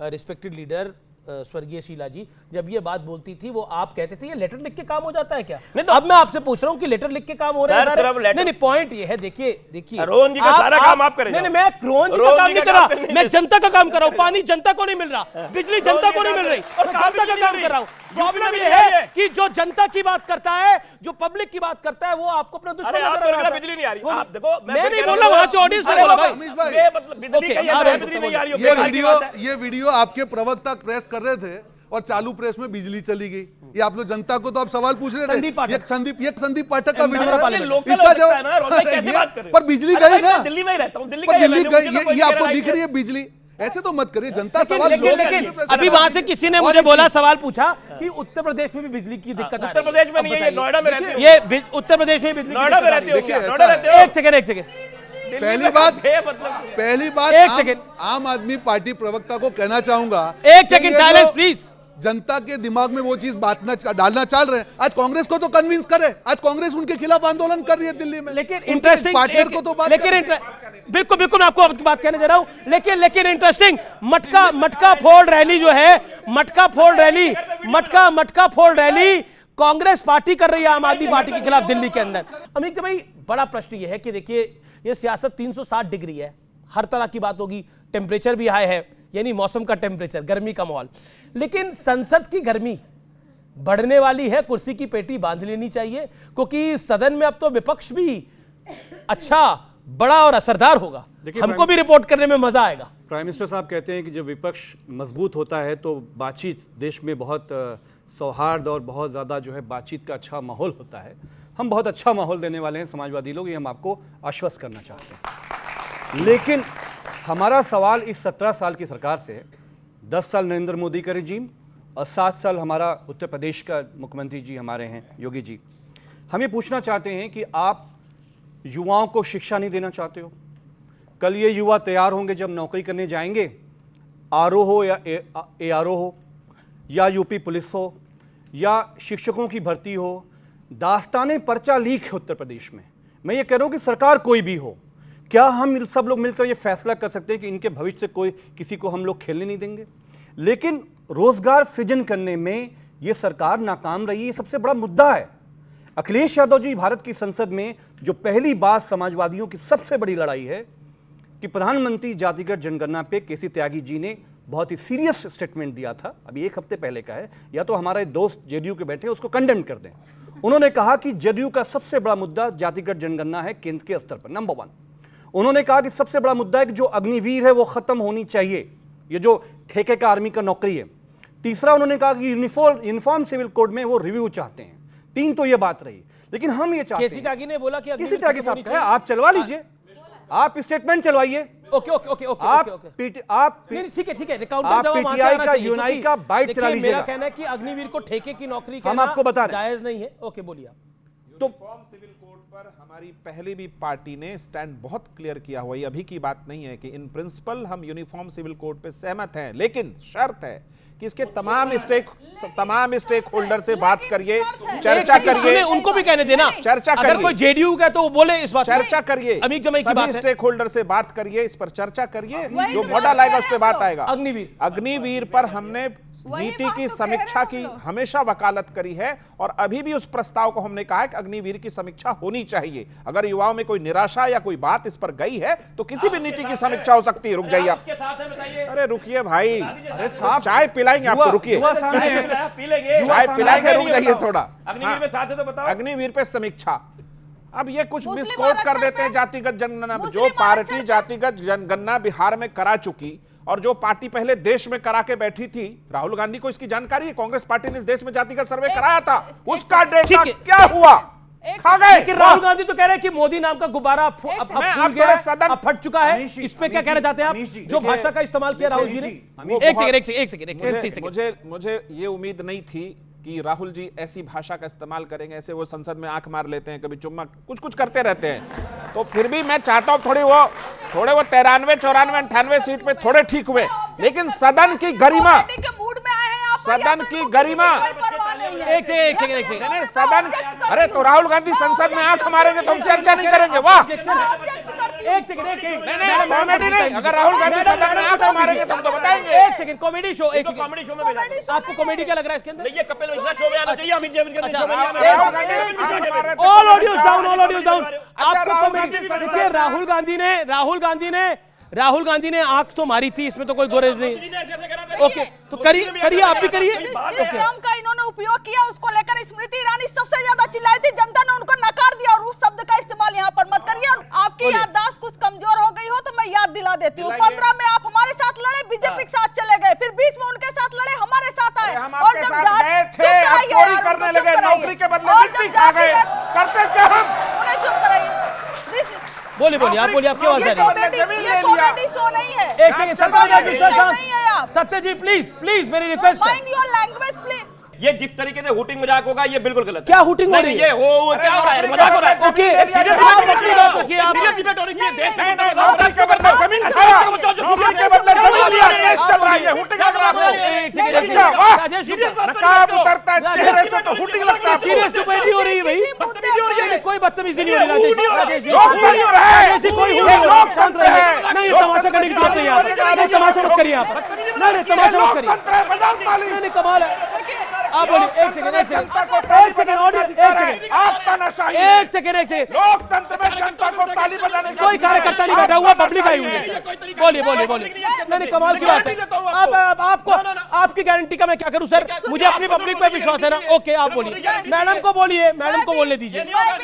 रिस्पेक्टेड लीडर स्वर्गीय शीला जी, जब ये बात बोलती थी, वो आप कहते थे ये लेटर लिख के काम हो जाता है क्या? तो अब मैं आपसे पूछ रहा हूं कि लेटर लिख के काम हो रहा है? नहीं, पॉइंट ये है, देखिए रोहन जी का सारा काम आप करें। नहीं, मैं रोहन जी का काम नहीं कर रहा, मैं जनता का काम कर रहा हूं। पानी जनता को नहीं मिल रहा, बिजली जनता को नहीं मिल रही, जनता का काम कर रहा हूं। प्रॉब्लम ये है कि जो जनता की बात करता है, जो पब्लिक की बात करता है, वो आपको अपना दुश्मन नजर आ रहा है। बिजली नहीं आ रही, आप देखो, मैं नहीं बोल रहा, वहां से ऑडियंस बोल रहा भाई, ये मतलब बिजली नहीं आ रही। ये वीडियो आपके प्रवक्ता प्रेस कर रहे थे और चालू प्रेस में बिजली चली गई। ये आप लोग जनता को तो आप सवाल पूछ रहे थे। संदीप पाठक का वीडियो है, इसका जवाब, पर बिजली गई ना, दिल्ली में रहता हूं, दिल्ली गई, ये आपको दिख रही है बिजली? ऐसे तो मत करिए, जनता सवाल। लेकिन अभी वहां से किसी ने मुझे बोला, सवाल पूछा कि उत्तर प्रदेश में भी बिजली की दिक्कत आ रही है। उत्तर प्रदेश में नहीं है, नोएडा में रहते हो। ये उत्तर प्रदेश में बिजली, नोएडा में रहते हो। एक सेकंड। पहली बात एक सेकंड, आम आदमी पार्टी प्रवक्ता को कहना चाहूंगा, एक सेकंड साइलेंस प्लीज। जनता के दिमाग में वो चीज डालना चाह रहे हैं, आज कांग्रेस को तो कन्विंस करे, आज कांग्रेस उनके खिलाफ आंदोलन कर रही है दिल्ली में। लेकिन इंटरेस्टिंग पार्टनर को तो बात, बिल्कुल मैं आपको आपकी बात कहने दे रहा हूं, लेकिन इंटरेस्टिंग मटका फोड़ रैली जो है, मटका फोड़ रैली कांग्रेस पार्टी कर रही है आम आदमी पार्टी के खिलाफ दिल्ली के अंदर। अमित भाई, बड़ा प्रश्न यह है कि देखिए, ये सियासत 360 डिग्री है, हर तरह की बात होगी, टेम्परेचर भी हाई है, यानी मौसम का टेम्परेचर, गर्मी का माहौल, लेकिन संसद की गर्मी बढ़ने वाली है, कुर्सी की पेटी बांध लेनी चाहिए, क्योंकि सदन में अब तो विपक्ष भी अच्छा, बड़ा और असरदार होगा, हमको भी रिपोर्ट करने में मजा आएगा। प्राइम मिनिस्टर साहब कहते हैं कि जब विपक्ष मजबूत होता है तो बातचीत, देश में बहुत सौहार्द और बहुत ज़्यादा जो है बातचीत का अच्छा माहौल होता है। हम बहुत अच्छा माहौल देने वाले हैं समाजवादी लोग, ये हम आपको आश्वस्त करना चाहते हैं। लेकिन हमारा सवाल इस 17 साल की सरकार से, 10 साल नरेंद्र मोदी का रिजीम और 7 साल हमारा उत्तर प्रदेश का मुख्यमंत्री जी हमारे हैं योगी जी, हम ये पूछना चाहते हैं कि आप युवाओं को शिक्षा नहीं देना चाहते हो? कल ये युवा तैयार होंगे जब नौकरी करने जाएंगे, आरओ हो या एआरओ हो या यूपी पुलिस हो या शिक्षकों की भर्ती हो, दास्ताने पर्चा लीक है उत्तर प्रदेश में। मैं ये कह रहा हूँ कि सरकार कोई भी हो, क्या हम सब लोग मिलकर ये फैसला कर सकते हैं कि इनके भविष्य से किसी को हम लोग खेलने नहीं देंगे? लेकिन रोजगार सृजन करने में ये सरकार नाकाम रही, ये सबसे बड़ा मुद्दा है। अखिलेश यादव जी भारत की संसद में जो पहली बात समाजवादियों की सबसे बड़ी लड़ाई है कि प्रधानमंत्री जातिगत जनगणना पे केसी त्यागी जी ने बहुत ही सीरियस स्टेटमेंट दिया था, अभी 1 हफ्ते पहले का है, या तो हमारे दोस्त जेडीयू के बैठे उसको कंडेम कर दें। उन्होंने कहा कि जदयू का सबसे बड़ा मुद्दा जातिगत जनगणना है केंद्र के स्तर पर, नंबर 1। उन्होंने कहा कि सबसे बड़ा मुद्दा है कि जो अग्निवीर है वो खत्म होनी चाहिए, ये जो ठेके का आर्मी का नौकरी है। तीसरा उन्होंने कहा कि यूनिफॉर्म सिविल कोड में वो रिव्यू चाहते हैं। 3 तो ये बात रही, लेकिन हम ये चाहते हैं, केसी त्यागी ने बोला कि किसी त्यागी साहब का है, आप चलवा लीजिए, आप स्टेटमेंट चलवाइए। ओके ओके ओके ओके आप ओके आप ठीक है काउंटर जवाब वहां से PTI आना का चाहिए, यूनाई का बाइट चला लीजिएगा। मेरा कहना है कि अग्निवीर को ठेके की नौकरी हम कहना आपको बता रहे हैं। जायज नहीं है। ओके बोलिए आप। तो यूनिफॉर्म सिविल कोड पर हमारी पहले भी पार्टी ने स्टैंड बहुत क्लियर किया हुआ, ये अभी की बात नहीं है कि इन प्रिंसिपल हम यूनिफॉर्म सिविल कोड पे सहमत हैं, लेकिन शर्त है कि इसके तमाम स्टेक होल्डर से बात करिए, चर्चा करिए, उनको भी कहने देना, चर्चा करिए। अगर कोई जेडीयू का तो वो बोले इस बात चर्चा करिए, अमीक जमाई की बात है, स्टेक होल्डर से बात करिए, इस पर चर्चा करिए, जो मॉडल आएगा उस पर बात आएगा। अग्निवीर पर हमने नीति की समीक्षा की हमेशा वकालत करी है, और अभी भी उस प्रस्ताव को हमने कहा है कि अग्निवीर की समीक्षा होनी चाहिए। अगर युवाओं में कोई निराशा या कोई बात इस पर गई है तो किसी भी नीति की समीक्षा हो सकती है। रुक जाइए आप, अरे रुकिए भाई, चाय पिलाएंगे आपको, रुकिए, चाय पिलाएंगे, रुक जाइए थोड़ा। अग्निवीर में साथ है तो बताओ। अग्निवीर पे समीक्षा, अब ये कुछ मिसकोट कर देते हैं जातिगत जनगणना। जो पार्टी जातिगत जनगणना बिहार में करा चुकी और जो पार्टी पहले देश में करा के बैठी थी, राहुल गांधी को इसकी जानकारी है, कांग्रेस पार्टी ने इस देश में जातिगत सर्वे कराया था, उसका डेटा क्या हुआ, खा गए। राहुल गांधी तो कह रहे हैं कि मोदी नाम का गुब्बारा अब फूल गया, अब फट चुका है। इस पे क्या कहना चाहते हैं आप, जो भाषा का इस्तेमाल किया राहुल जी ने? मुझे ये उम्मीद नहीं थी कि राहुल जी ऐसी भाषा का इस्तेमाल करेंगे। ऐसे वो संसद में आंख मार लेते हैं, कभी चुम्मा, कुछ कुछ करते रहते हैं। तो फिर भी मैं चाहता हूं थोड़े वो 93, 94, 98 सीट पे थोड़े ठीक हुए, लेकिन सदन की गरिमा, सदन की गरिमा, एक सदन, अरे तो राहुल गांधी संसद में आंख मारेंगे तो हम चर्चा नहीं करेंगे? वाह, नहीं, अगर राहुल गांधी सदन में आंख मारेंगे तो हम तो बताएंगे। एक second, comedy show, comedy show में मिला आपको कॉमेडी क्या लग रहा है इसके अंदर? ये कपिल मिश्रा शो में आना चाहिए, अमित जैन के शो में आना चाहिए। All audios down, all audios down. आपको कॉमेडी, देखिए राहुल गांधी ने आंख तो मारी थी, इसमें तो कोई गुरेज नहीं। ओके, तो करिए, आप भी करिए। जिस टर्म का इन्होंने उपयोग किया उसको लेकर स्मृति ईरानी सबसे ज्यादा चिल्लाई थी, जनता ने उनको नकार दिया, और उस शब्द का इस्तेमाल यहाँ पर मत करिए। और आपकी याददाश्त कुछ कमजोर हो गई हो तो मैं याद दिला देती हूँ, 15 में आप हमारे साथ लड़े, बीजेपी के साथ चले गए, फिर 20 में उनके साथ लड़े, हमारे साथ आए, हम आपके साथ गए थे, आप चोरी करने लगे, नौकरी के बदले मिट्टी खा गए, करते क्या हम? चुप कराइए। बोलिए, आप बोलिए, आपकी आवाज आ रही है। कॉमेडी शो नहीं है। एक सेकंड, सत्य जी प्लीज मेरी रिक्वेस्ट है। Mind your language please. ये जिस तरीके से हुटिंग मजाक होगा ये बिल्कुल गलत है। क्या हुटिंग हो रही है? ये वो क्या हो रहा है, मजाक हो रहा है। ओके, सीरियस डिबेट हो रही है, देश में नौकरी के बदले जमीन खाया, नौकरी के बदले जमीन लिया, केस चल रहा है, हुटिंग लग रहा है। राजेश नकाब उतरता है चेहरे से तो हुटिंग लगता है। सीरियस डिबेट हो रही है भाई, कोई बदतमीजी नहीं हो रही। राजेश जी कोई शांत रहिए, नहीं तमाशा करने की जरूरत नहीं है, नहीं तमाशा मत करिए आप, नहीं तमाशा मत करिए, नहीं कमाल है। आप बोलिए, एक सेकंड, आपका नशा एक सेकंड, लोकतंत्र में जनता को ताली बजाने का कोई कार्यकर्ता नहीं बैठा हुआ, पब्लिक आई हुई है। बोलिए। नहीं, कमाल की बात है। अब आपको आपकी गारंटी का मैं क्या करूं सर, मुझे अपनी पब्लिक पे विश्वास है ना। ओके, आप बोलिए, मैडम को बोलिए, मैडम को बोलने दीजिए।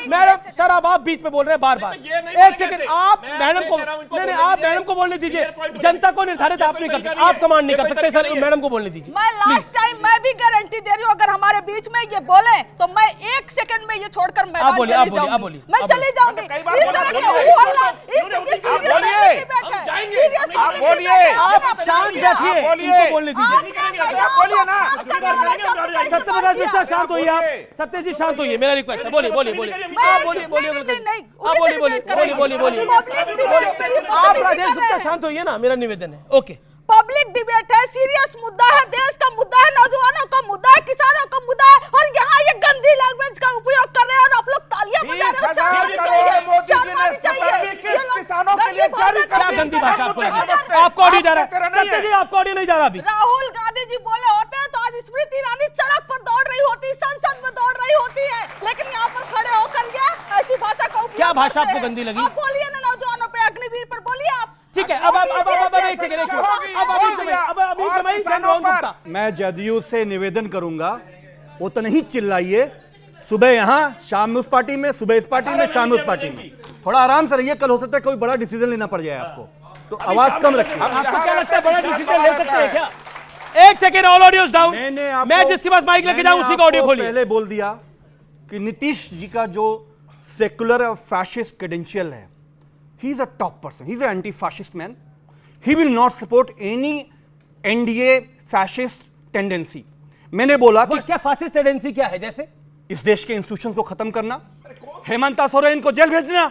मैडम सर, अब आप बीच में बोल रहे हैं बार। एक सेकंड, आप मैडम को, नहीं, आप मैडम को बोलने दीजिए। जनता को निर्धारित आप नहीं कर सकते, आप कमांड नहीं कर सकते सर, मैडम को बोलने दीजिए। मैं लास्ट टाइम मैं भी गारंटी दे रही हूँ, अगर हमारे बीच में ये बोले तो मैं 1 सेकंड में ये छोड़कर मैदान चली जाऊंगी, मैं चली जाऊंगी। आप बोलिए, आप शांत बैठिए, इनको बोलने दीजिए। बोलिए ना, सत्यप्रकाश मिश्रा शांत होइए, आप सत्य जी शांत होइए, मेरा रिक्वेस्ट है। बोलिए। आप राजेश गुप्ता शांत होइए ना, मेरा निवेदन है। ओके, पब्लिक डिबेट है, सीरियस मुद्दा है, देश का मुद्दा है, नौजवानों का मुद्दा है, किसानों का मुद्दा है, और यहाँ ये गंदी लैंग्वेज का उपयोग कर रहे हैं और आप लोग तालियां बजा रहे हो। 20,000 करोड़ मोदी जी ने सत्तर किसानों के लिए जारी कर क्या गंदी भाषा आपको ऑडियो जा रहा है? सत्य जी, आपको ऑडियो नहीं जा रहा अभी। राहुल गांधी जी बोले होते हैं तो आज स्मृति ईरानी सड़क पर दौड़ रही होती, संसद में दौड़ रही होती है, लेकिन यहाँ पर खड़े होकर ये ऐसी भाषा का उपयोग। क्या भाषा आपको गंदी लगी? आप बोलिए ना, नौजवानों पे, अग्निवीर पर बोलिए आप। ठीक है, अब एक सेकंड, मैं जदयू से निवेदन करूंगा, उतना ही चिल्लाइए, सुबह यहाँ, शाम में उस पार्टी में, सुबह इस पार्टी में, शाम में उस पार्टी में। थोड़ा आराम से रहिए, कल हो सकता है कोई बड़ा डिसीजन लेना पड़ जाए आपको, तो आवाज कम रखिए। आपको क्या लगता है बड़ा डिसीजन ले सकते हैं क्या? एक सेकेंड, ऑल ऑडियोज डाउन। मैं जिसके पास माइक लेके जाऊं उसी का ऑडियो खोलिए। पहले बोल दिया कि नीतीश जी का जो सेकुलर और फैशिस्ट क्रेडेंशियल है, he is a top person, he is anti fascist man, he will not support any NDA fascist tendency. मैंने बोला कि क्या फैशिस्ट टेंडेंसी क्या है? जैसे इस देश के इंस्टीट्यूशंस को खत्म करना, हेमंत सोरेन को जेल भेजना,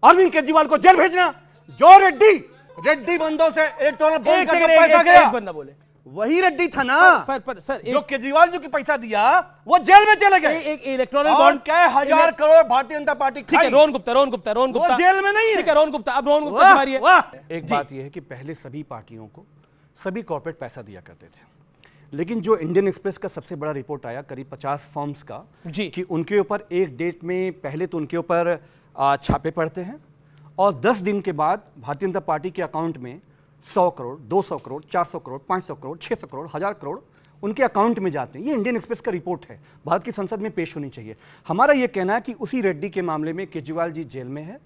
अरविंद केजरीवाल को जेल भेजना, जो रेड्डी बंदों से इलेक्टोरल बॉन्ड का जो पैसा गया, बंदा बोले वही रेड्डी था ना। सर जो केजरीवाल जो की पैसा दिया वो जेल में चले गए। एक इलेक्टोरल बॉन्ड क्या 1000 करोड़ भारतीय जनता पार्टी ठीक है। रोहन गुप्ता वो जेल में नहीं है। ठीक है रोहन गुप्ता, अब रोहन गुप्ता की बारी है। एक बात यह है कि पहले सभी पार्टियों को सभी कॉर्पोरेट पैसा दिया करते थे, लेकिन जो इंडियन एक्सप्रेस का सबसे बड़ा रिपोर्ट आया करीब 50 फर्म्स का जी, कि उनके ऊपर एक डेट में पहले तो उनके ऊपर छापे पड़ते हैं और 10 दिन के बाद भारतीय जनता पार्टी के अकाउंट में 100 करोड़, 200 करोड़, 400 करोड़, 500 करोड़, 600 करोड़, 1000 करोड़ उनके अकाउंट में जाते हैं। ये इंडियन एक्सप्रेस का रिपोर्ट है, भारत की संसद में पेश होनी चाहिए। हमारा ये कहना है कि उसी रेड्डी के मामले में केजरीवाल जी जेल में है,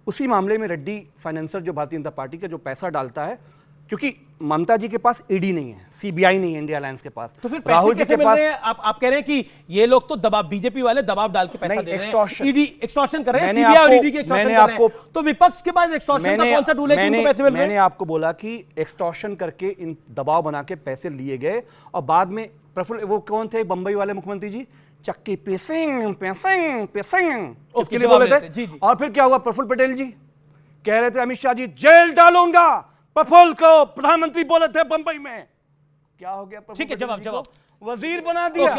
उसी मामले में रेड्डी फाइनेंसर जो भारतीय जनता पार्टी का जो पैसा डालता है, क्योंकि ममता जी के पास ईडी नहीं है, सीबीआई नहीं है इंडिया अलायंस के पास, तो फिर राहुल जी के पास आप कह रहे हैं कि ये लोग तो दबाव, बीजेपी वाले दबाव डाल के पैसा दे रहे हैं, ईडी एक्सटॉर्शन कर रहे हैं, सीबीआई और ईडी के एक्सटॉर्शन कर रहे हैं, तो विपक्ष के पास एक्सटॉर्शन का कौन सा टूल है कि उनको पैसे मिल रहे हैं? मैंने आपको बोला कि एक्सटॉर्शन करके इन दबाव बना के पैसे लिए गए और बाद में प्रफुल्ल, वो कौन थे बंबई वाले मुख्यमंत्री जी, चक्की पेसिंग इसके लिए बोले थे। और फिर क्या हुआ, प्रफुल्ल पटेल जी कह रहे थे अमित शाह जी जेल डालूंगा, प्रफुल्ल को प्रधानमंत्री बोले थे बंबई में, क्या हो गया? ठीक है, जवाब वजीर बना दिया।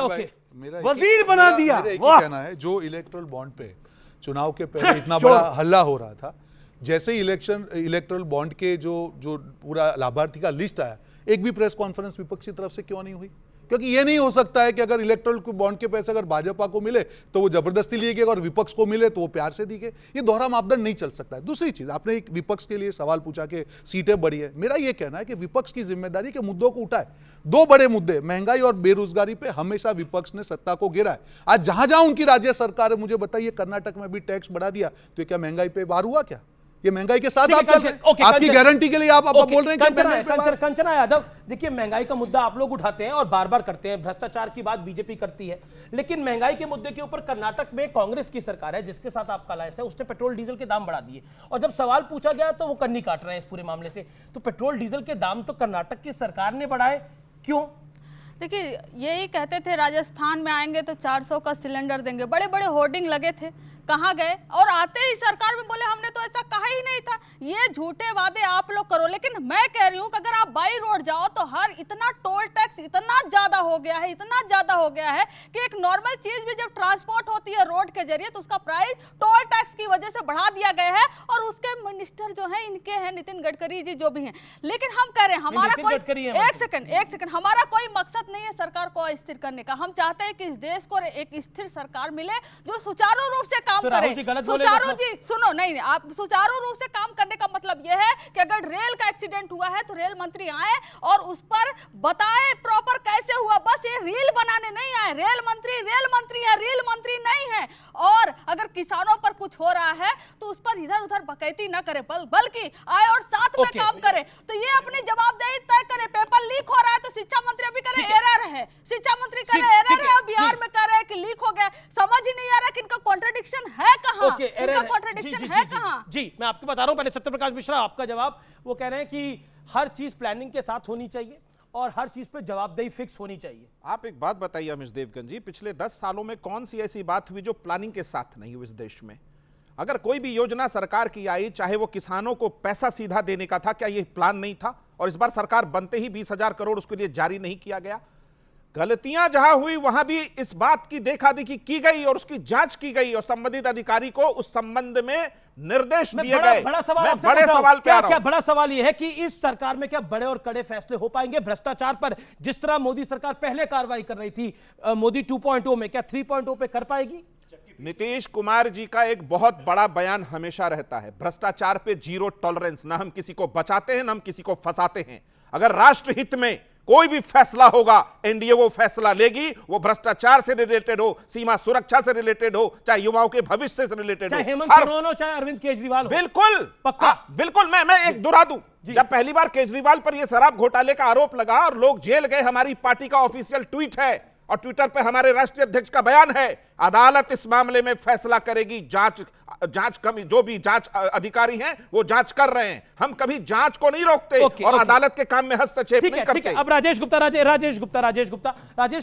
वजीर बना दिया। मेरा एक ही कहना है, जो इलेक्टोरल बॉन्ड पे चुनाव के पहले इतना बड़ा हल्ला हो रहा था, जैसे ही इलेक्टोरल बॉन्ड के जो पूरा लाभार्थी का लिस्ट आया, एक भी प्रेस कॉन्फ्रेंस विपक्ष की तरफ से क्यों नहीं हुई? क्योंकि ये नहीं हो सकता है कि अगर इलेक्टोरल बॉन्ड के पैसे अगर भाजपा को मिले तो वो जबरदस्ती लिए गए और विपक्ष को मिले तो वो प्यार से दी गए। ये दोहरा मापदंड नहीं चल सकता है। दूसरी चीज, आपने एक विपक्ष के लिए सवाल पूछा कि सीटें बढ़ी है। मेरा ये कहना है कि विपक्ष की जिम्मेदारी के मुद्दों को उठाए। दो बड़े मुद्दे, महंगाई और बेरोजगारी पे हमेशा विपक्ष ने सत्ता को गिरा है। आज जहां जहां उनकी राज्य सरकार है, मुझे बताइए, कर्नाटक में भी टैक्स बढ़ा दिया, तो क्या महंगाई पे वार हुआ? क्या ये महंगाई के साथ आप चल रहे हैं? आपकी गारंटी के लिए आप बोल रहे हैं? कंचना यादव, देखिए महंगाई का मुद्दा आप लोग उठाते हैं और बार बार करते हैं, भ्रष्टाचार की बात बीजेपी करती है, लेकिन महंगाई के मुद्दे के ऊपर कर्नाटक में कांग्रेस की सरकार है जिसके साथ आपका अलायंस है, उसने पेट्रोल डीजल के दाम बढ़ा दिए और जब सवाल पूछा गया तो वो कन्नी काट रहे हैं इस पूरे मामले से। तो पेट्रोल डीजल के दाम तो कर्नाटक की सरकार ने बढ़ाए, क्यों? देखिए यही कहते थे राजस्थान में आएंगे तो 400 का सिलेंडर देंगे, बड़े बड़े होर्डिंग लगे थे, कहाँ गए? और आते ही सरकार में बोले हमने तो ऐसा कहा ही नहीं था। ये झूठे वादे आप लोग करो, लेकिन मैं कह रही हूँ कि अगर आप बाई रोड जाओ तो हर इतना टोल टैक्स इतना ज्यादा हो गया है, इतना ज्यादा हो गया है कि एक नॉर्मल चीज भी जब ट्रांसपोर्ट होती है रोड के जरिए तो उसका प्राइस टोल टैक्स की वजह से बढ़ा दिया गया है। और उसके मिनिस्टर जो है इनके हैं, नितिन गडकरी जी जो भी हैं, लेकिन हम कह रहे हैं हमारा कोई एक सेकंड हमारा कोई मकसद नहीं है सरकार को अस्थिर करने का। हम चाहते हैं कि इस देश को एक स्थिर सरकार मिले जो सुचारू रूप से काम करे। सुचारू जी सुनो, नहीं आप सुचारू रूप से काम करने का मतलब यह है कि अगर रेल का एक्सीडेंट हुआ है तो रेल मंत्री आए और उस पर बताए प्रॉपर कैसे हुआ। बस ये रील बनाने नहीं आए, रेल मंत्री है, रील मंत्री नहीं है। और अगर किसानों पर कुछ हो रहा है तो उस पर इधर उधर बकैती ना करे, बल्कि आए और साथ में काम करे। तो ये अपनी जवाबदेही तय करे। पेपर लीक हो रहा है तो शिक्षा मंत्री अभी करे एरर है, शिक्षा मंत्री करे एरर है, बिहार में कर रहे हैं कि लीक हो गया। समझ ही नहीं आ रहा कि इनका कॉन्ट्रडिक्शन है कहां, इनका कॉन्ट्रडिक्शन है कहां? जी मैं आपको बता रहा हूं। पहले सत्यप्रकाश मिश्रा आपका जवाब, वो कह रहे हैं कि हर चीज प्लानिंग के साथ होनी चाहिए और हर चीज पे जवाबदेही फिक्स होनी चाहिए। आप एक बात बताइए अमिश देवगन जी, पिछले 10 सालों में कौन सी ऐसी बात हुई जो प्लानिंग के साथ नहीं हुई इस देश में? अगर कोई भी योजना सरकार की आई, चाहे वो किसानों को पैसा सीधा देने का था, क्या ये प्लान नहीं था? और इस बार सरकार बनते ही 20,000 करोड़ उसके लिए जारी नहीं किया गया। गलतियां जहां हुई वहां भी इस बात की देखा देखी की गई और उसकी जांच की गई और संबंधित अधिकारी को उस संबंध में निर्देश दिए गए। बड़ा सवाल पे आ रहा हूं। क्या बड़ा सवाल यह है कि इस सरकार में क्या बड़े और कड़े फैसले हो पाएंगे भ्रष्टाचार पर? जिस तरह मोदी सरकार पहले कार्रवाई कर रही थी मोदी 2.0 में, क्या 3.0 पे कर पाएगी? नीतीश कुमार जी का एक बहुत बड़ा बयान हमेशा रहता है, भ्रष्टाचार पे जीरो टॉलरेंस। ना हम किसी को बचाते हैं ना हम किसी को फंसाते हैं। अगर राष्ट्र हित में कोई भी फैसला होगा एनडीए वो फैसला लेगी, वो भ्रष्टाचार से रिलेटेड हो, सीमा सुरक्षा से रिलेटेड हो, चाहे युवाओं के भविष्य से रिलेटेड चाहे हो, हेमंत सोरेन हो, चाहे अरविंद केजरीवाल हो। बिल्कुल पक्का। बिल्कुल। मैं एक दोहरा दूं, जब पहली बार केजरीवाल पर यह शराब घोटाले का आरोप लगा और लोग जेल गए, हमारी पार्टी का ऑफिशियल ट्वीट है और ट्विटर पे हमारे राष्ट्रीय अध्यक्ष का बयान है, अदालत इस मामले में फैसला करेगी। जांच कमी, जो भी जांच अधिकारी हैं वो जांच कर रहे हैं, हम कभी जांच को नहीं रोकते और अदालत के काम में हस्तक्षेप नहीं करते। ठीक है। अब राजेश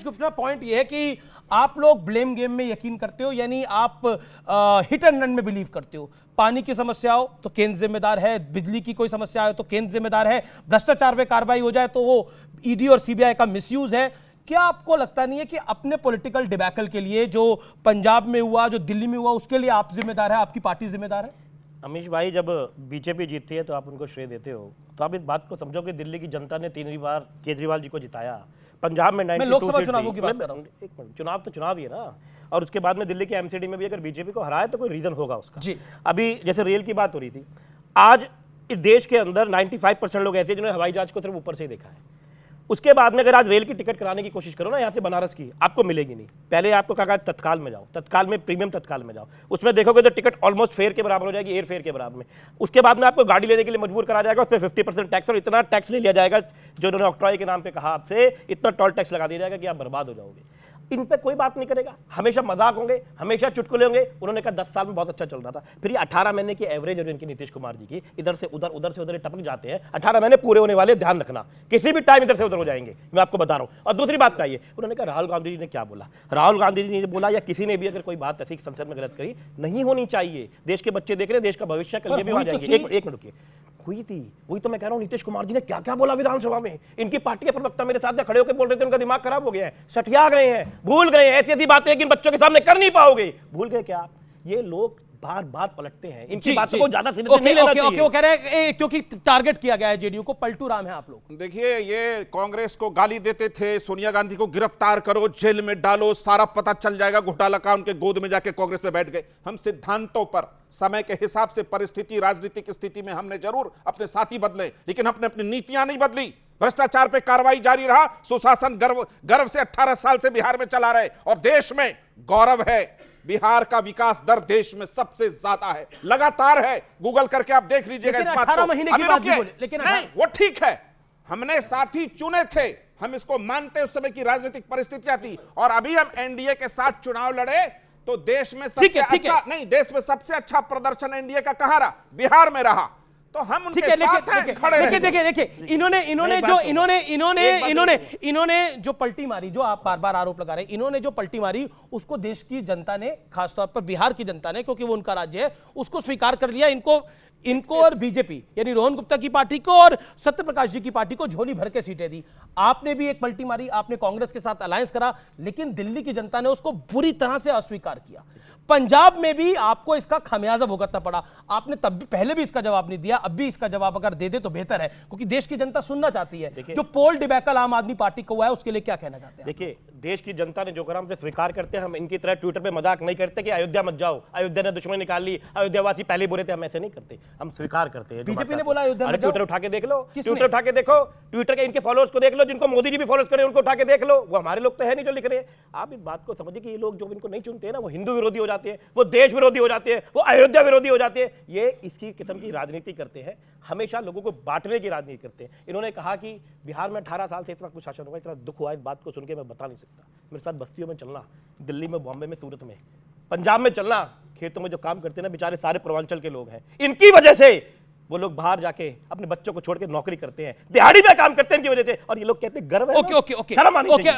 गुप्ता पॉइंट ये है कि आप लोग ब्लेम गेम में यकीन करते हो, यानी आप हिट एंड रन में बिलीव करते हो। पानी की समस्या हो तो केंद्र जिम्मेदार है, बिजली की कोई समस्या हो तो केंद्र जिम्मेदार है, भ्रष्टाचार पे कार्रवाई हो जाए तो वो ईडी और सीबीआई का मिसयूज है। क्या आपको लगता नहीं है कि अपने पॉलिटिकल डिबैकल के लिए जो पंजाब में हुआ, जो दिल्ली में हुआ, उसके लिए आप जिम्मेदार है, आपकी पार्टी जिम्मेदार है? अमीश भाई, जब बीजेपी जीतती है तो आप उनको श्रेय देते हो, तो आप इस बात को समझो कि दिल्ली की जनता ने 3 बार केजरीवाल जी को जिताया। पंजाब में 92 लोकसभा चुनावों की बात कर रहा हूं। एक मिनट, चुनाव तो चुनाव ही है ना, और उसके बाद में दिल्ली के एमसीडी में भी अगर बीजेपी को हराए तो कोई रीजन होगा उसका जी। अभी जैसे रेल की बात हो रही थी, आज इस देश के अंदर 95% लोग ऐसे जिन्होंने हवाई जहाज को सिर्फ ऊपर से ही देखा है। उसके बाद में अगर आज रेल की टिकट कराने की कोशिश करो ना यहाँ से बनारस की, आपको मिलेगी नहीं। पहले आपको कहा तत्काल में जाओ, तत्काल में प्रीमियम तत्काल में जाओ, उसमें देखोगे तो टिकट ऑलमोस्ट फेयर के बराबर हो जाएगी, एयर फेयर के बराबर में। उसके बाद में आपको गाड़ी लेने के लिए मजबूर करा जाएगा, उस पर 50% टैक्स, और इतना टैक्स ले लिया जाएगा जो उन्होंने ऑक्ट्रॉय के नाम पे कहा आपसे, इतना टोल टैक्स लगा दिया जाएगा कि आप बर्बाद हो जाओगे। इन पे कोई बात नहीं करेगा, हमेशा मजाक होंगे, हमेशा चुटकुले होंगे। उन्होंने कहा 10 साल में बहुत अच्छा चल रहा था, फिर ये 18 महीने की एवरेज और इनकी नीतीश कुमार जी की इधर से उधर, उधर से उधर टपक जाते हैं। 18 महीने पूरे होने वाले, ध्यान रखना, किसी भी टाइम इधर से उधर हो जाएंगे, मैं आपको बता रहा हूं। और दूसरी बात चाहिए, उन्होंने कहा राहुल गांधी जी ने क्या बोला, राहुल गांधी जी ने बोला या किसी ने भी अगर कोई बात ऐसी संसद में गलत करी, नहीं होनी चाहिए। देश के बच्चे देख रहे हैं, देश का भविष्य कल भी आ जाएंगे। एक मिनट रुकिए, हुई थी, वही तो मैं कह रहा हूं। नीतीश कुमार जी ने क्या क्या बोला विधानसभा में, इनकी पार्टी के प्रवक्ता मेरे साथ खड़े होकर बोल रहे थे, उनका दिमाग खराब हो गया है, सठिया गए हैं, भूल गए। ऐसी ऐसी बातें कि इन बच्चों के सामने कर नहीं पाओगे, भूल गए क्या आप? ये लोग बार बार पलटते हैं, इनकी बातों को ज्यादा सीरियसली नहीं लेना चाहिए। वो कह रहे हैं क्योंकि टारगेट किया गया है जेडीयू को, पलटू राम है आप लोग। देखिए, ये कांग्रेस को गाली देते थे, सोनिया गांधी को गिरफ्तार करो, जेल में डालो, सारा पता चल जाएगा घोटाला का, उनके गोद में जाके कांग्रेस में बैठ गए। हम सिद्धांतों पर, समय के हिसाब से, परिस्थिति, राजनीतिक स्थिति में हमने जरूर अपने साथी बदले, लेकिन हमने अपनी नीतियां नहीं बदली। भ्रष्टाचार पे कार्रवाई जारी रहा, सुशासन गर्व से 18 साल से बिहार में चला रहे, और देश में गौरव है। बिहार का विकास दर देश में सबसे ज्यादा है, लगातार है, गूगल करके आप देख लीजिएगा इस बात को। 18 महीने की बात भी बोले, लेकिन नहीं, वो ठीक है, हमने साथी चुने थे, हम इसको मानते, उस समय की राजनीतिक परिस्थितियां थी। और अभी हम एनडीए के साथ चुनाव लड़े तो देश में सबसे अच्छा, नहीं, देश में सबसे अच्छा प्रदर्शन एनडीए का कहां रहा? बिहार में रहा। तो हम उनके साथ हैं, खड़े रहे। देखिए, इन्होंने जो पलटी मारी, जो आप बार बार आरोप लगा रहे हैं, इन्होंने जो पलटी मारी, उसको देश की जनता ने, खासतौर पर बिहार की जनता ने, क्योंकि वो उनका राज्य है, उसको स्वीकार कर लिया। इनको और बीजेपी यानी रोहन गुप्ता की पार्टी को और सत्य प्रकाश जी की पार्टी को झोली भर के सीटें दी। आपने भी एक पलटी मारी, आपने कांग्रेस के साथ अलायंस करा, लेकिन दिल्ली की जनता ने उसको बुरी तरह से अस्वीकार किया। पंजाब में भी आपको इसका खमियाजा भुगतना पड़ा। आपने तब भी, पहले भी इसका जवाब नहीं दिया, अब भी इसका जवाब अगर दे दे तो बेहतर है, क्योंकि देश की जनता सुनना चाहती है। जो पोल डिबैकल आम आदमी पार्टी को हुआ है, उसके लिए क्या कहना चाहते हैं? देखिए, देश की जनता ने जो करा हमसे स्वीकार करते हैं। हम इनकी तरह ट्विटर पे मजाक नहीं करते कि अयोध्या मत जाओ, अयोध्या ने दुश्मनी निकाल ली, अयोध्यावासी पहले बुरे थे। हम ऐसे नहीं करते, हम स्वीकार करते हैं। बीजेपी ने बोला अयोध्या मत जाओ, ट्विटर उठा के देख लो, ट्विटर उठा के देखो, ट्विटर के इनके फॉलोअर्स को देख लो, जिनको मोदी जी भी फॉलो करे उनको उठा के देख लो। वो हमारे लोग तो है नहीं जो लिख रहे हैं। आप इस बात को समझिए कि ये लोग जो इनको नहीं चुनते हैं ना, वो हिंदू विरोधी हो जाते हैं, वो देश विरोधी हो जाते हैं, वो अयोध्या विरोधी हो जाते हैं। ये इसकी किस्म की राजनीति करते हैं, हमेशा लोगों को बांटने की राजनीति करते हैं। इन्होंने कहा कि बिहार में 18 साल से इतना कुछ शासन हुआ, इतना दुख हुआ, इस बात को सुन के मैं बता नहीं सकता। मेरे साथ बस्तियों में चलना, दिल्ली में, बॉम्बे में, सूरत में, पंजाब में चलना, खेतों में जो काम करते हैं ना, बेचारे सारे पूर्वांचल के लोग हैं, इनकी वजह से वो लोग बाहर जाके अपने बच्चों को छोड़ के नौकरी करते हैं, दिहाड़ी में काम करते हैं इनकी वजह से, और ये लोग कहते हैं गर्व है। ओके,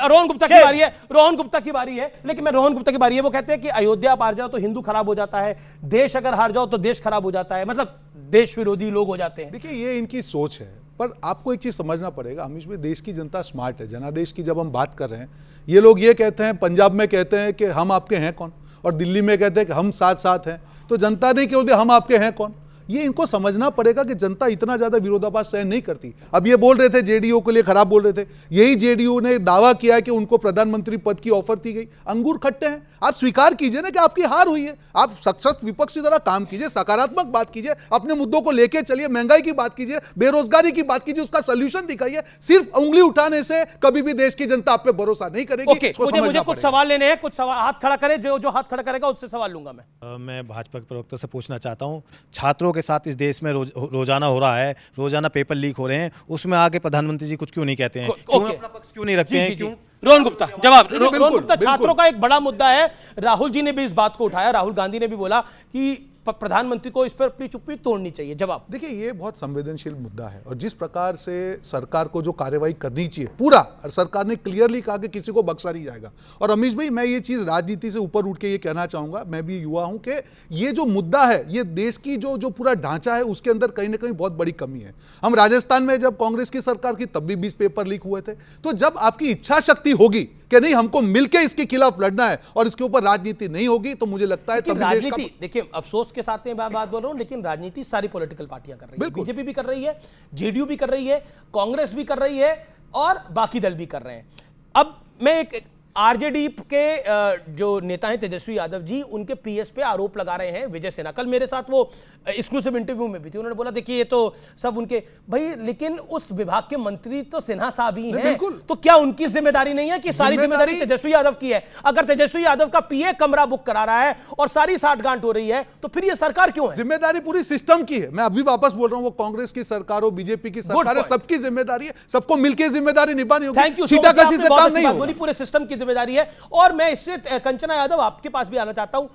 रोहन गुप्ता की बारी है, रोहन गुप्ता की बारी है, लेकिन मैं रोहन गुप्ता की बारी है, वो कहते हैं कि अयोध्या आप हार जाओ तो हिंदू खराब हो जाता है, देश अगर हार जाओ तो देश खराब हो जाता है, मतलब देश विरोधी लोग हो जाते हैं। देखिए, ये इनकी सोच है, पर आपको एक चीज समझना पड़ेगा अमीश भाई, देश की जनता स्मार्ट है। जनादेश की जब हम बात कर रहे हैं, ये लोग ये कहते हैं, पंजाब में कहते हैं कि हम आपके हैं कौन, और दिल्ली में कहते हैं कि हम साथ साथ हैं। तो जनता ने क्यों दिया हम आपके हैं कौन? ये इनको समझना पड़ेगा कि जनता इतना ज्यादा विरोधाभास सहन नहीं करती। अब ये बोल रहे थे जेडीयू के लिए खराब बोल रहे थे, यही जेडीयू ने दावा किया है कि उनको प्रधानमंत्री पद की ऑफर दी गई। अंगूर खट्टे हैं, आप स्वीकार कीजिए ना कि आपकी हार हुई है। आप सशक्त विपक्ष की तरह काम कीजिए, सकारात्मक बात कीजिए, अपने मुद्दों को लेकर चलिए, महंगाई की बात कीजिए, बेरोजगारी की बात कीजिए, उसका सोल्यूशन दिखाइए। सिर्फ उंगली उठाने से कभी भी देश की जनता आप पे भरोसा नहीं करेगी। मुझे कुछ सवाल लेने हैं, कुछ सवाल हाथ खड़ा करे, जो हाथ खड़ा करेगा उससे सवाल लूंगा मैं भाजपा के प्रवक्ता से पूछना चाहता हूं, छात्रों के साथ इस देश में रोजाना हो रहा है, रोजाना पेपर लीक हो रहे हैं, उसमें आगे प्रधानमंत्री जी कुछ क्यों नहीं कहते हैं, क्यों अपना पक्ष क्यों नहीं रखते हैं? क्यों? रोहन गुप्ता जवाब। रोहन गुप्ता, छात्रों का एक बड़ा मुद्दा है, राहुल जी ने भी इस बात को उठाया, राहुल गांधी ने भी बोला कि प्रधानमंत्री को इस पर अपनी चुप्पी तोड़नी चाहिए। जवाब देखिए, ये बहुत संवेदनशील मुद्दा है और जिस प्रकार से सरकार को जो कार्रवाई करनी चाहिए पूरा, और सरकार ने क्लियरली कहा कि किसी को बख्शा नहीं जाएगा। और अमीश भाई, मैं ये चीज राजनीति से ऊपर उठ के ये कहना चाहूंगा, मैं भी युवा हूं, कि ये जो मुद्दा है, ये देश की जो पूरा ढांचा है उसके अंदर कहीं ना कहीं बहुत बड़ी कमी है। हम राजस्थान में जब कांग्रेस की सरकार की तब भी 20 पेपर लीक हुए थे। तो जब आपकी इच्छा शक्ति होगी कि नहीं हमको मिलकर इसके खिलाफ लड़ना है और इसके ऊपर राजनीति नहीं होगी, तो मुझे लगता है राजनीति, देखिए अफसोस के साथ में बात बोल रहा हूं, लेकिन राजनीति सारी पॉलिटिकल पार्टियां कर रही है, बीजेपी भी कर रही है, जेडीयू भी कर रही है, कांग्रेस भी कर रही है और बाकी दल भी कर रहे हैं। अब मैं एक आरजेडी के जो नेता हैं तेजस्वी यादव जी, उनके पीएस पे आरोप लगा रहे हैं विजय सिन्हा। कल मेरे साथ वो एक्सक्लूसिव इंटरव्यू में भी थी, उन्होंने बोला देखिए ये तो सब उनके भाई, लेकिन उस विभाग के मंत्री तो सिन्हा साहब ही हैं, तो क्या उनकी जिम्मेदारी नहीं है कि सारी जिम्मेदारी तेजस्वी यादव की है? अगर तेजस्वी यादव का पीए कमरा बुक करा रहा है और सारी साठगांठ हो रही है, तो फिर ये सरकार क्यों है? जिम्मेदारी पूरी सिस्टम की है। मैं अभी वापस बोल रहा हूं, वो कांग्रेस की सरकार हो, बीजेपी की सरकार है, सबकी जिम्मेदारी है, सबको मिलकर जिम्मेदारी निभानी होगी। थैंक यू, छीटाकशी से काम नहीं होगा, पूरे सिस्टम की जिम्मेदारी है। और मैं इससे कंचना यादव आपके पास भी आना चाहता हूं,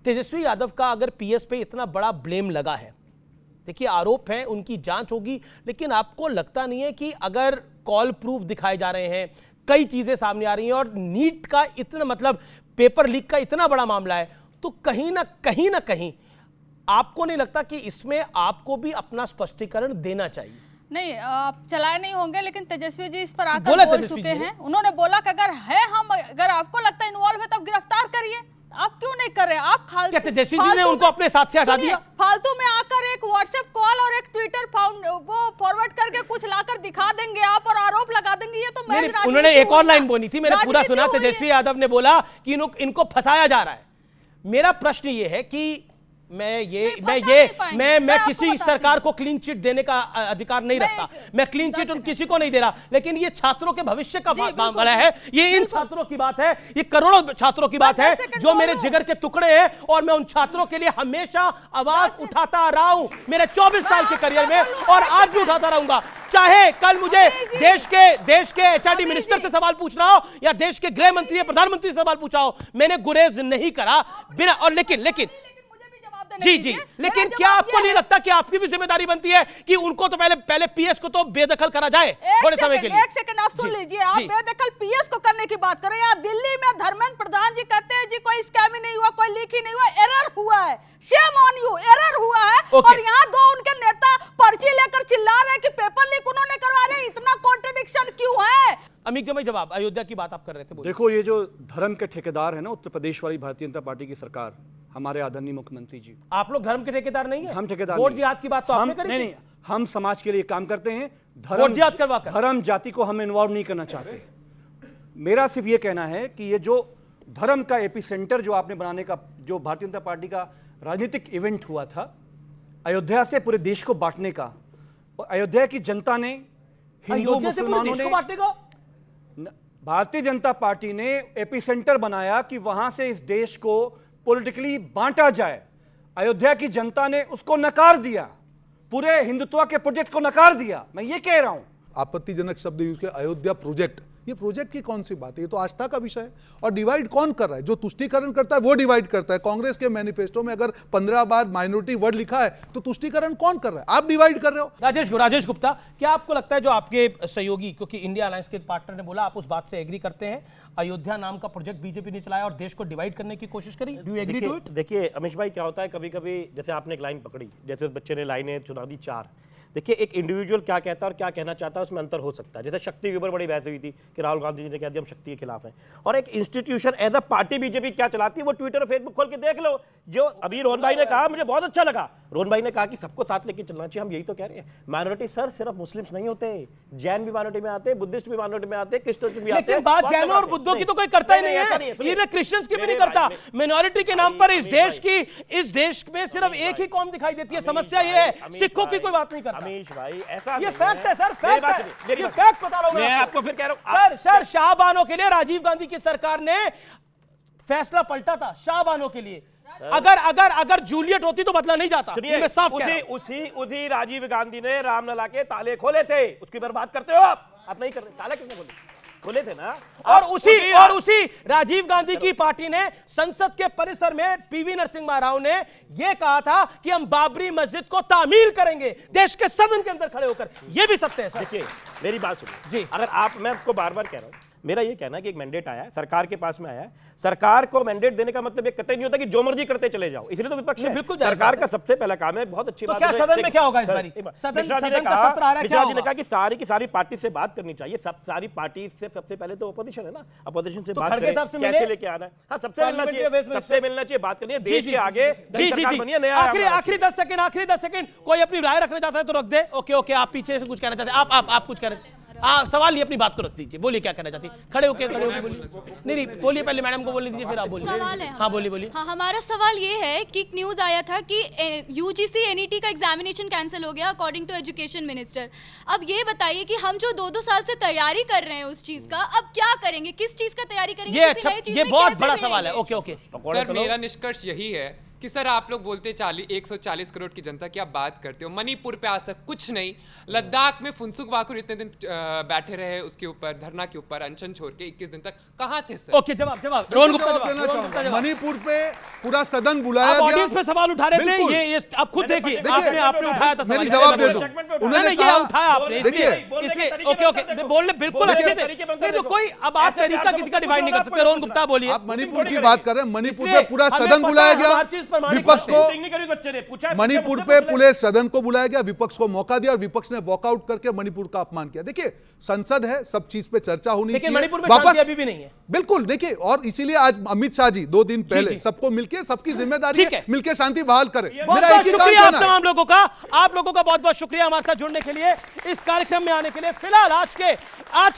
तेजस्वी यादव का अगर पीएस पे इतना बड़ा ब्लेम लगा है, देखिए आरोप है, उनकी जांच होगी, लेकिन आपको लगता नहीं है कि अगर कॉल प्रूफ दिखाए जा रहे हैं, कई चीजें सामने आ रही हैं और नीट का इतना मतलब पेपर लीक का इतना बड़ा मामला है, तो कहीं ना कहीं आपको नहीं लगता कि इसमें आपको भी अपना स्पष्टीकरण देना चाहिए? नहीं, आप चलाए नहीं होंगे, लेकिन तेजस्वी जी इस पर आकर बोल चुके हैं। उन्होंने बोला कि अगर आपको लगता है इन्वॉल्व है तब गिरफ्तार करिए, आप क्यों नहीं कर रहे? आप क्या तेजस्वी जी ने उनको अपने साथ से हटा दिया? फालतू में आकर एक व्हाट्सएप कॉल और एक ट्विटर वो फॉरवर्ड करके कुछ लाकर दिखा देंगे आप और आरोप लगा देंगे, ये तो उन्होंने एक और लाइन बोली थी, मैंने पूरा सुना। तेजस्वी यादव ने बोला कि इनको फंसाया जा रहा है। मेरा प्रश्न ये है कि मैं किसी सरकार को क्लीन चिट देने का अधिकार नहीं रखता, मैं क्लीन चिट किसी को नहीं दे रहा, लेकिन ये छात्रों के भविष्य का मामला है, ये इन छात्रों की बात है, ये करोड़ों छात्रों की बात है जो मेरे जिगर के टुकड़े हैं, और मैं उन छात्रों के लिए हमेशा आवाज उठाता रहा हूं मेरे 24 साल के करियर में, और आज भी उठाता रहूंगा। चाहे कल मुझे देश के एचआरडी मिनिस्टर से सवाल पूछना हो या देश के गृह मंत्री या प्रधानमंत्री से सवाल पूछा हो, मैंने गुरेज नहीं करा बिना। और लेकिन जी, लेकिन क्या आपको नहीं लगता कि आपकी भी जिम्मेदारी बनती है कि उनको तो पहले पीएस को तो बेदखल करा जाए थोड़े समय के लिए? एक सेकंड आप सुन लीजिए, आप बेदखल पीएस को करने की बात कर रहे हैं। यहाँ दिल्ली में धर्मेंद्र प्रधान जी कहते हैं जी कोई स्कैम ही नहीं हुआ, कोई लीक ही नहीं हुआ, एरर हुआ है, शेम ऑन यू, एरर हुआ है। और यहाँ दो उनके नेता पर्ची लेकर चिल्ला रहे हैं कि पेपर लीक उन्होंने करवा रहे, इतना कॉन्ट्रडिक्शन क्यों है? अमीक जमाई जवाब, अयोध्या की बात आप कर रहे थे। देखो, ये जो धर्म के ठेकेदार है ना उत्तर प्रदेश वाली भारतीय जनता पार्टी की सरकार, हमारे आदरणीय मुख्यमंत्री जी, आप लोग धर्म के ठेकेदार नहीं है? हम ठेकेदार वोट जिहाद की बात तो आपने करी? नहीं, हम समाज के लिए काम करते हैं, धर्म जाति को हम इन्वॉल्व नहीं करना चाहते। मेरा सिर्फ ये कहना है कि ये जो धर्म का एपिसेंटर जो आपने बनाने का जो भारतीय जनता पार्टी का राजनीतिक इवेंट हुआ था, अयोध्या से पूरे देश को बांटने का, और अयोध्या की जनता ने, हिंदू मुसलमानों ने, भारतीय जनता पार्टी ने एपिसेंटर बनाया कि वहां से इस देश को पॉलिटिकली बांटा जाए। अयोध्या की जनता ने उसको नकार दिया, पूरे हिंदुत्व के प्रोजेक्ट को नकार दिया। मैं ये कह रहा हूं, आपत्तिजनक शब्द यूज किया, अयोध्या प्रोजेक्ट। ये प्रोजेक्ट की कौन सी बात है? ये तो आस्था का विषय है। और डिवाइड कौन कर रहा है? जो तुष्टीकरण करता है वो डिवाइड करता है। कांग्रेस के मैनिफेस्टो में अगर 15 बार माइनॉरिटी वर्ड लिखा है तो तुष्टीकरण कौन कर रहा है? आप डिवाइड कर रहे हो। राजेश गुप्ता, क्या आपको लगता है जो आपके सहयोगी, क्योंकि इंडिया अलायंस के पार्टनर ने बोला, आप उस बात से एग्री करते हैं, अयोध्या नाम का प्रोजेक्ट बीजेपी ने चलाया और देश को डिवाइड करने की कोशिश करी? Do you agree to it? देखिए अमीश भाई, क्या होता है, कभी कभी जैसे आपने एक लाइन पकड़ी, जैसे उस बच्चे ने लाइनें चुना दी 4, देखिए, एक इंडिविजुअल क्या कहता है और क्या कहना चाहता है उसमें अंतर हो सकता है। जैसे शक्ति के ऊपर बड़ी बहस हुई थी कि राहुल गांधी जी ने कह दिया हम शक्ति के खिलाफ हैं, और एक institution as a party BJP क्या चलाती है वो ट्विटर और फेसबुक खोल के देख लो। जो अभी रोहन भाई ने कहा मुझे बहुत अच्छा लगा, रोहन भाई ने कहा कि सबको साथ लेके चलना चाहिए, हम यही तो कह रहे हैं। माइनॉरिटी सर सिर्फ मुस्लिम्स नहीं होते, जैन भी माइनॉरिटी में आते, बुद्धिस्ट भी माइनॉरिटी में आते, क्रिश्चियन भी आते। लेकिन बात जैनों और बुद्धों की तो कोई करता ही नहीं है, ये क्रिश्चियंस की भी नहीं करता। मिनॉरिटी के नाम पर इस देश में सिर्फ एक ही कौम दिखाई देती है। समस्या ये है सिखों की कोई बात नहीं करता। अमीश भाई ऐसा ये फैक्ट है सर, फैक्ट है, ये फैक्ट पता लो। मैं आपको फिर कह रहा हूं सर शाहबानों के लिए राजीव गांधी की सरकार ने फैसला पलटा था, शाहबानों के लिए। अगर जूलियट होती तो बदला नहीं जाता। मैं साफ कह रहा हूं। उसी राजीव गांधी ने रामलला के ताले खोले थे, उसकी बर्बाद करते हो आप नहीं कर रहे। ताला किसने खोले थे ना। और उसी राजीव गांधी की पार्टी ने संसद के परिसर में पीवी नरसिम्हा राव ने यह कहा था कि हम बाबरी मस्जिद को तामील करेंगे, देश के सदन के अंदर खड़े होकर। यह भी सत्य है सर। देखिए मेरी बात सुनिए जी, अगर मैं आपको बार बार कह रहा हूं, मेरा ये कहना है कि एक मैंडेट आया है, सरकार के पास में आया है। सरकार को मैंडेट देने का मतलब ये कतई नहीं होता कि जो मर्जी करते चले जाओ, इसलिए तो विपक्ष है। बिल्कुल सरकार का सबसे पहला काम है, बहुत अच्छी बात है। क्या सदन में क्या होगा इस बारी? सदन का सत्र आ रहा है, क्या होगा? कहा कि सारी की सारी पार्टी से बात करनी चाहिए। सारी पार्टी से सबसे पहले तो अपोजिशन है ना, अपोजिशन से बात करें, कैसे लेके आना है। हाँ, सबसे मिलना चाहिए, बात करनी है देश के आगे। आखिरी 10 सेकंड कोई अपनी राय रखना चाहता है तो रख दे। ओके, आप पीछे से कुछ कहना चाहते हैं? आप कुछ कह रहे हैं? सवाल नहीं, अपनी बात को रख दीजिए, बोलिए क्या कहना चाहती है। खड़े होके बोलिए। नहीं बोलिए, पहले मैडम को बोलने दीजिए, फिर आप बोलिए। सवाल है, हाँ बोलिए। हाँ, हमारा सवाल ये है कि न्यूज आया था कि यूजीसी एनईटी का एग्जामिनेशन कैंसिल हो गया अकॉर्डिंग टू एजुकेशन मिनिस्टर। अब ये बताइए कि हम जो 2-2 साल से तैयारी कर रहे हैं उस चीज का, अब क्या करेंगे, किस चीज का तैयारी करेंगे? ये बहुत बड़ा सवाल है। ओके सर, मेरा निष्कर्ष यही है कि सर आप लोग बोलते 140 करोड़ की जनता की आप बात करते हो, मणिपुर पे आज तक कुछ नहीं। लद्दाख में फुनसुक वाकुर इतने दिन बैठे रहे, उसके ऊपर धरना के ऊपर अनशन छोड़ के 21 दिन तक कहाँ थे सर? ओके, जवाब रोहन गुप्ता जवाब। मणिपुर पे पूरा सदन बुलाया गया, ऑडियंस पे सवाल उठा रहे थे। ये आप खुद देखिए, आपने उठाया था सवाल। जवाब दे दो। उन्होंने ये उठाया आपने, इसलिए ओके बोलने बिल्कुल अच्छे थे। कोई अब आप तरीका किसी का डिफाइन नहीं कर सकते। रोहन गुप्ता बोलिए। आप मणिपुर की बात कर रहे हैं, मणिपुर पे पूरा सदन बुलाया गया, विपक्ष को मणिपुर पे पूरे सदन को बुलाया गया, विपक्ष को मौका दिया और विपक्ष ने वॉकआउट करके मणिपुर का अपमान किया। देखिए संसद है, सब चीज पे चर्चा होनी चाहिए। मणिपुर में शांति अभी भी नहीं है। बिल्कुल, देखिए, और इसीलिए आज अमित शाह जी 2 दिन पहले सबको मिलकर, सबकी जिम्मेदारी है मिलकर शांति बहाल करें। मेरा एक ही शुक्रिया आप तमाम लोगों का, आप लोगों का बहुत बहुत शुक्रिया हमारे साथ जुड़ने के लिए, इस कार्यक्रम में आने के लिए। फिलहाल आज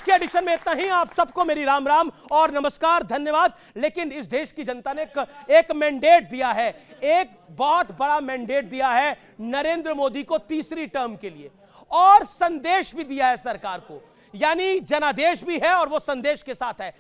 के एडिशन में इतना ही। आप सबको मेरी राम राम और नमस्कार, धन्यवाद। लेकिन इस देश की जनता ने एक मैंडेट दिया है, एक बहुत बड़ा मैंडेट दिया है नरेंद्र मोदी को तीसरी टर्म के लिए, और संदेश भी दिया है सरकार को, यानी जनादेश भी है और वो संदेश के साथ है।